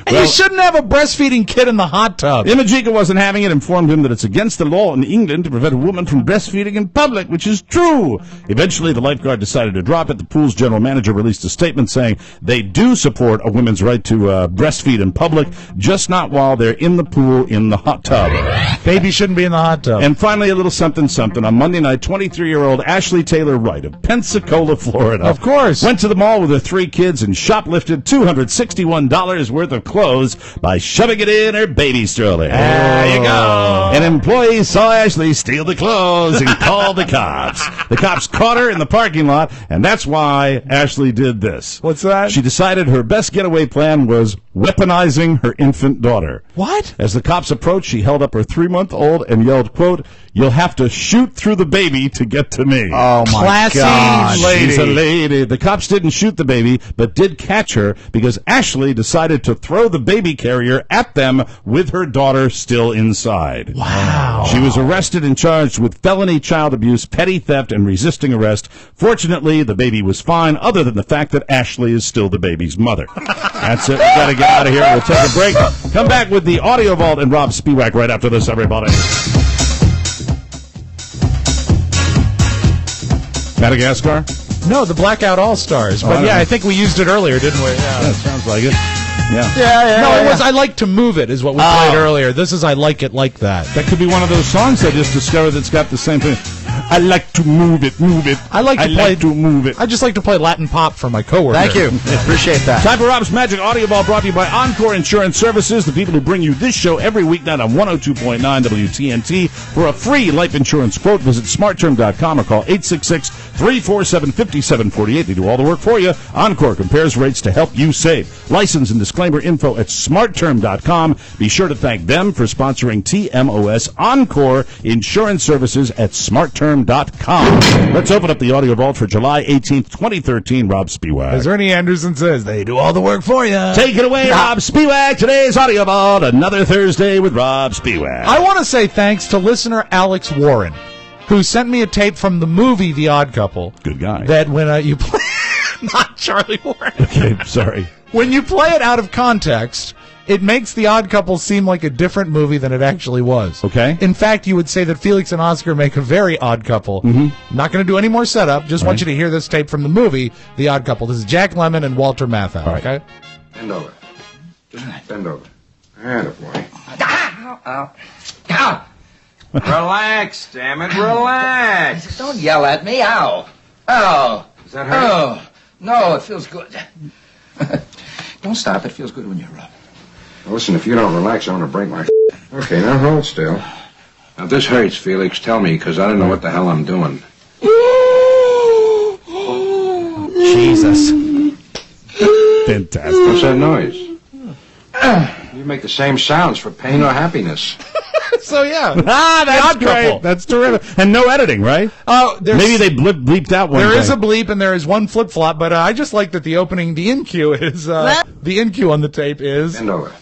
You shouldn't have a breastfeeding kid in the hot tub. Imajika wasn't having it, informed him that it's against the law in England to prevent a woman from breastfeeding in public, which is true. Eventually, the lifeguard decided to drop it. The pool's general manager released a statement saying they do support a woman's right to breastfeed in public, just not while they're in the pool in the hot tub. Baby shouldn't be in the hot tub. And finally, a little something. On Monday night, 23-year-old Ashley Taylor Wright of Pensacola, Florida, of course, went to the mall with her 3 kids and shoplifted $261 worth of clothes by shoving it in her baby stroller. There you go. An employee saw Ashley steal the clothes and called the cops. The cops caught her in the parking lot, and that's why Ashley did this. What's that? She decided her best getaway plan was weaponizing her infant daughter. What? As the cops approached, she held up her 3-month-old and yelled, quote, "You'll have to shoot through the baby to get to me." Oh, my Classy God. lady. She's a lady. The cops didn't shoot the baby, but did catch her because Ashley decided to throw the baby carrier at them with her daughter still inside. Wow. She was arrested and charged with felony child abuse, petty theft, and resisting arrest. Fortunately, the baby was fine, other than the fact that Ashley is still the baby's mother. That's it. We got to get out of here. We'll take a break. Come back with the Audio Vault and Rob Spiewak right after this, everybody. Madagascar? No, the Blackout All-Stars. Oh, But I yeah, know. I think we used it earlier, didn't we? Yeah. That sounds like it. Yeah. No, it was I Like to Move It is what we played earlier. This is I Like It Like That. That could be one of those songs I just discovered that's got the same thing. I like to move it, move it. I like to move it. I just like to play Latin pop for my coworker. Thank you. Appreciate that. Time for Rob's Magic Audio Ball, brought to you by Encore Insurance Services, the people who bring you this show every weeknight on 102.9 WTNT. For a free life insurance quote, visit smartterm.com or call 866-347-5748. They do all the work for you. Encore compares rates to help you save. License and disclaimer info at smartterm.com. Be sure to thank them for sponsoring TMOS Encore Insurance Services at smartterm.com. Let's open up the audio vault for July 18th, 2013. Rob Spiewak. As Ernie Anderson says, they do all the work for you. Take it away, Rob Spiewak. Today's audio vault, another Thursday with Rob Spiewak. I want to say thanks to listener Alex Warren, who sent me a tape from the movie The Odd Couple. Good guy. That when you play... Not Charlie Warren. Okay, sorry. When you play it out of context, it makes The Odd Couple seem like a different movie than it actually was. Okay. In fact, you would say that Felix and Oscar make a very odd couple. Mm-hmm. Not going to do any more setup. Just want you to hear this tape from the movie The Odd Couple. This is Jack Lemmon and Walter Matthau. All right. Okay. Bend over. Bend over. Attaboy. Ow! Relax, damn it, relax. Don't yell at me. Ow! Ow! Does that hurt? Oh, no, it feels good. Don't stop. It feels good when you rub. Now, listen, if you don't relax, I'm going to break my... Okay, now hold still. Now, if this hurts, Felix, tell me, because I don't know what the hell I'm doing. Jesus. Fantastic. What's that noise? You make the same sounds for pain or happiness. So, yeah. That's great. That's terrific. And no editing, right? Maybe they bleeped out one There thing. is a bleep and there is one flip-flop, but I just like that the opening, the in cue is, the in cue on the tape is... Bend over.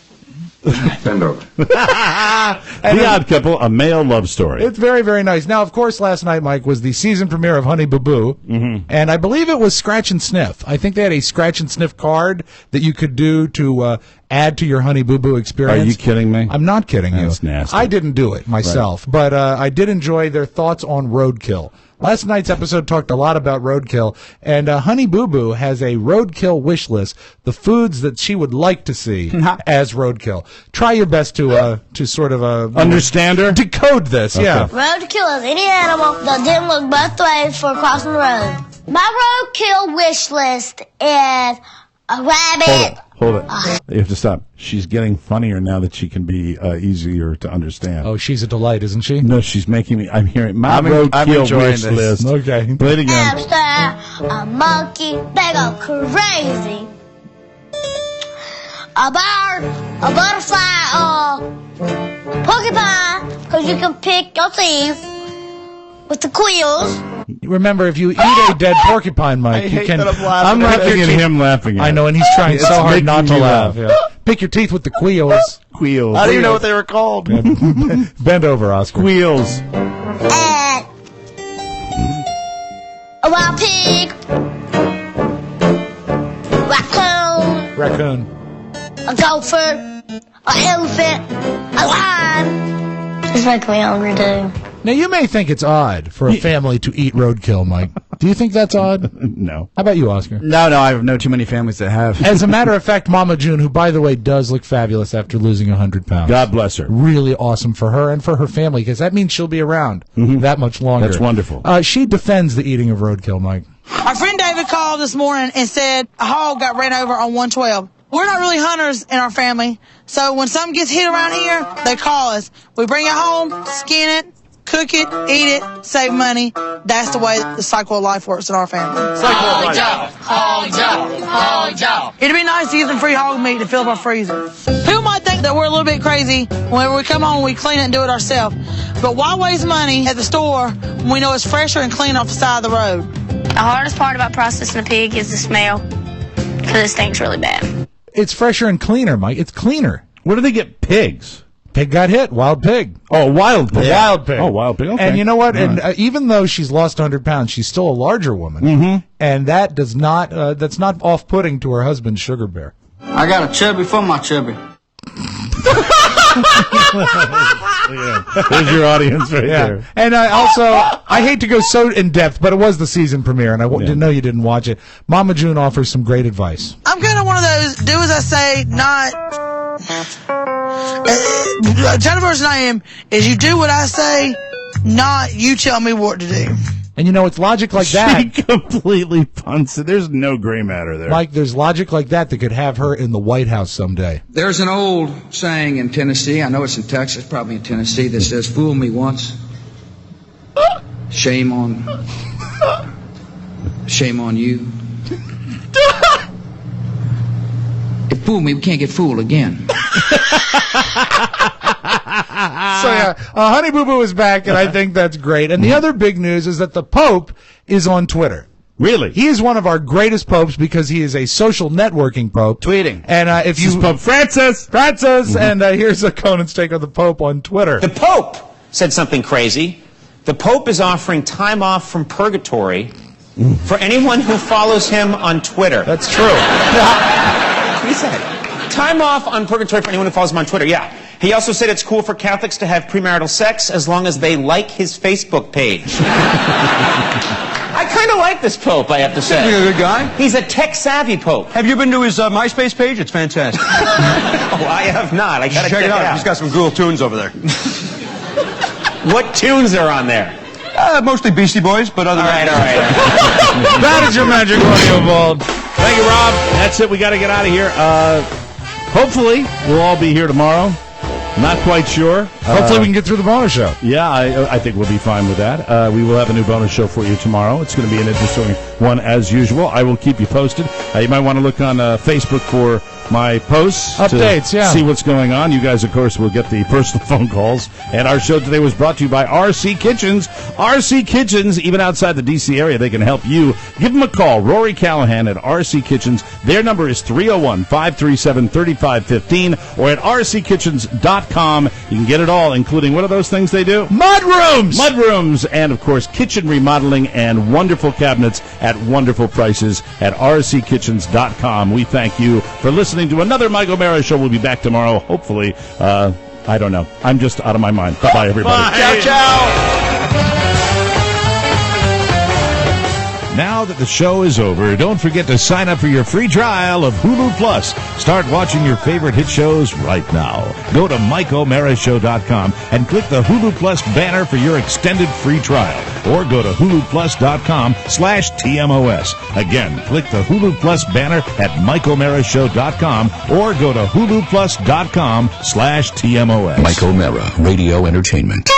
Bend over. The Odd Couple, a male love story. It's very, very nice. Now, of course, last night, Mike, was the season premiere of Honey Boo Boo, and I believe it was Scratch and Sniff. I think they had a Scratch and Sniff card that you could do to add to your Honey Boo Boo experience. Are you kidding me? I'm not kidding you. That's nasty. I didn't do it myself, but I did enjoy their thoughts on roadkill. Last night's episode talked a lot about roadkill, and Honey Boo Boo has a roadkill wish list, the foods that she would like to see as roadkill. Try your best to sort of understand her? Decode this, yeah. Roadkill is any animal that didn't look both ways for crossing the road. My roadkill wish list is a rabbit. Hold it. You have to stop. She's getting funnier now that she can be easier to understand. Oh, she's a delight, isn't she? No, she's making me. I'm hearing my I'm roadkill enjoying wish this. list. Okay. Play it again. Hamster, a monkey, they go crazy. A bird, a butterfly, a porcupine, because you can pick your teeth with the quills. Remember, if you eat a dead porcupine, Mike, you can. I'm laughing at him laughing at I know, and he's trying so hard not to laugh. Yeah. Pick your teeth with the quills. Quills. I don't even know what they were called. Bend over, Oscar. Quills. And a wild pig, Raccoon. a gopher, an elephant, a lion. It's making me hungry too. Now, you may think it's odd for a family to eat roadkill, Mike. Do you think that's odd? No. How about you, Oscar? No, I know too many families that have. As a matter of fact, Mama June, who, by the way, does look fabulous after losing 100 pounds. God bless her. Really awesome for her and for her family, because that means she'll be around that much longer. That's wonderful. She defends the eating of roadkill, Mike. Our friend David called this morning and said a hog got ran over on 112. We're not really hunters in our family, so when something gets hit around here, they call us. We bring it home, skin it, cook it, eat it, save money. That's the way the cycle of life works in our family. It'd be nice to get some free hog meat to fill up our freezer. People might think that we're a little bit crazy when we come home and we clean it and do it ourselves. But why waste money at the store when we know it's fresher and clean off the side of the road? The hardest part about processing a pig is the smell, because it stinks really bad. It's fresher and cleaner, Mike. It's cleaner. Where do they get pigs? Pig got hit. Wild pig. Oh, wild pig. Wild pig. Oh, wild pig. Okay. And you know what? All And right. even though she's lost 100 pounds, she's still a larger woman. Mm-hmm. And that does not, that's not off-putting to her husband, Sugar Bear. I got a chubby for my chubby. There's your audience right there. And I hate to go so in depth, but it was the season premiere, and I didn't know you didn't watch it. Mama June offers some great advice. I'm kind of one of those, do as I say, not... the type of person I am is you do what I say, not you tell me what to do. And it's logic like that. She completely punts it. There's no gray matter there. Mike, there's logic like that could have her in the White House someday. There's an old saying in Tennessee, I know it's in Texas, probably in Tennessee, that says, fool me once, shame on you. If fool me, we can't get fooled again. So Honey Boo Boo is back, and I think that's great. And the other big news is that the Pope is on Twitter. Really? He is one of our greatest popes because he is a social networking pope. Tweeting. And if you Pope Francis, and here's a Conan's take on the Pope on Twitter. The Pope said something crazy. The Pope is offering time off from purgatory for anyone who follows him on Twitter. That's true. He said time off on purgatory for anyone who follows him on Twitter. Yeah. He also said it's cool for Catholics to have premarital sex as long as they like his Facebook page. I kind of like this Pope, I have to say. He's a good guy. He's a tech-savvy Pope. Have you been to his MySpace page? It's fantastic. Oh, I have not. I gotta check it out. He's got some cool tunes over there. What tunes are on there? Mostly Beastie Boys, but other all right. That is your magic audio vault. Thank you, Rob. That's it. We got to get out of here. Hopefully, we'll all be here tomorrow. Not quite sure. Hopefully we can get through the bonus show. Yeah, I think we'll be fine with that. We will have a new bonus show for you tomorrow. It's going to be an interesting one as usual. I will keep you posted. You might want to look on Facebook for my posts. Updates, to see what's going on. You guys, of course, will get the personal phone calls. And our show today was brought to you by RC Kitchens. RC Kitchens, even outside the D.C. area, they can help you. Give them a call. Rory Callahan at RC Kitchens. Their number is 301-537-3515 or at rckitchens.com. You can get it all, including what are those things they do? Mudrooms! Mudrooms, and, of course, kitchen remodeling and wonderful cabinets at wonderful prices at rckitchens.com. We thank you for listening to another Mike O'Mara show. We'll be back tomorrow, hopefully. I don't know. I'm just out of my mind. Bye-bye, everybody. Bye. Ciao, ciao. Now that the show is over, don't forget to sign up for your free trial of Hulu Plus. Start watching your favorite hit shows right now. Go to MikeO'MaraShow.com and click the Hulu Plus banner for your extended free trial. Or go to HuluPlus.com/TMOS. Again, click the Hulu Plus banner at MikeO'MaraShow.com or go to HuluPlus.com/TMOS. Mike O'Mara, Radio Entertainment.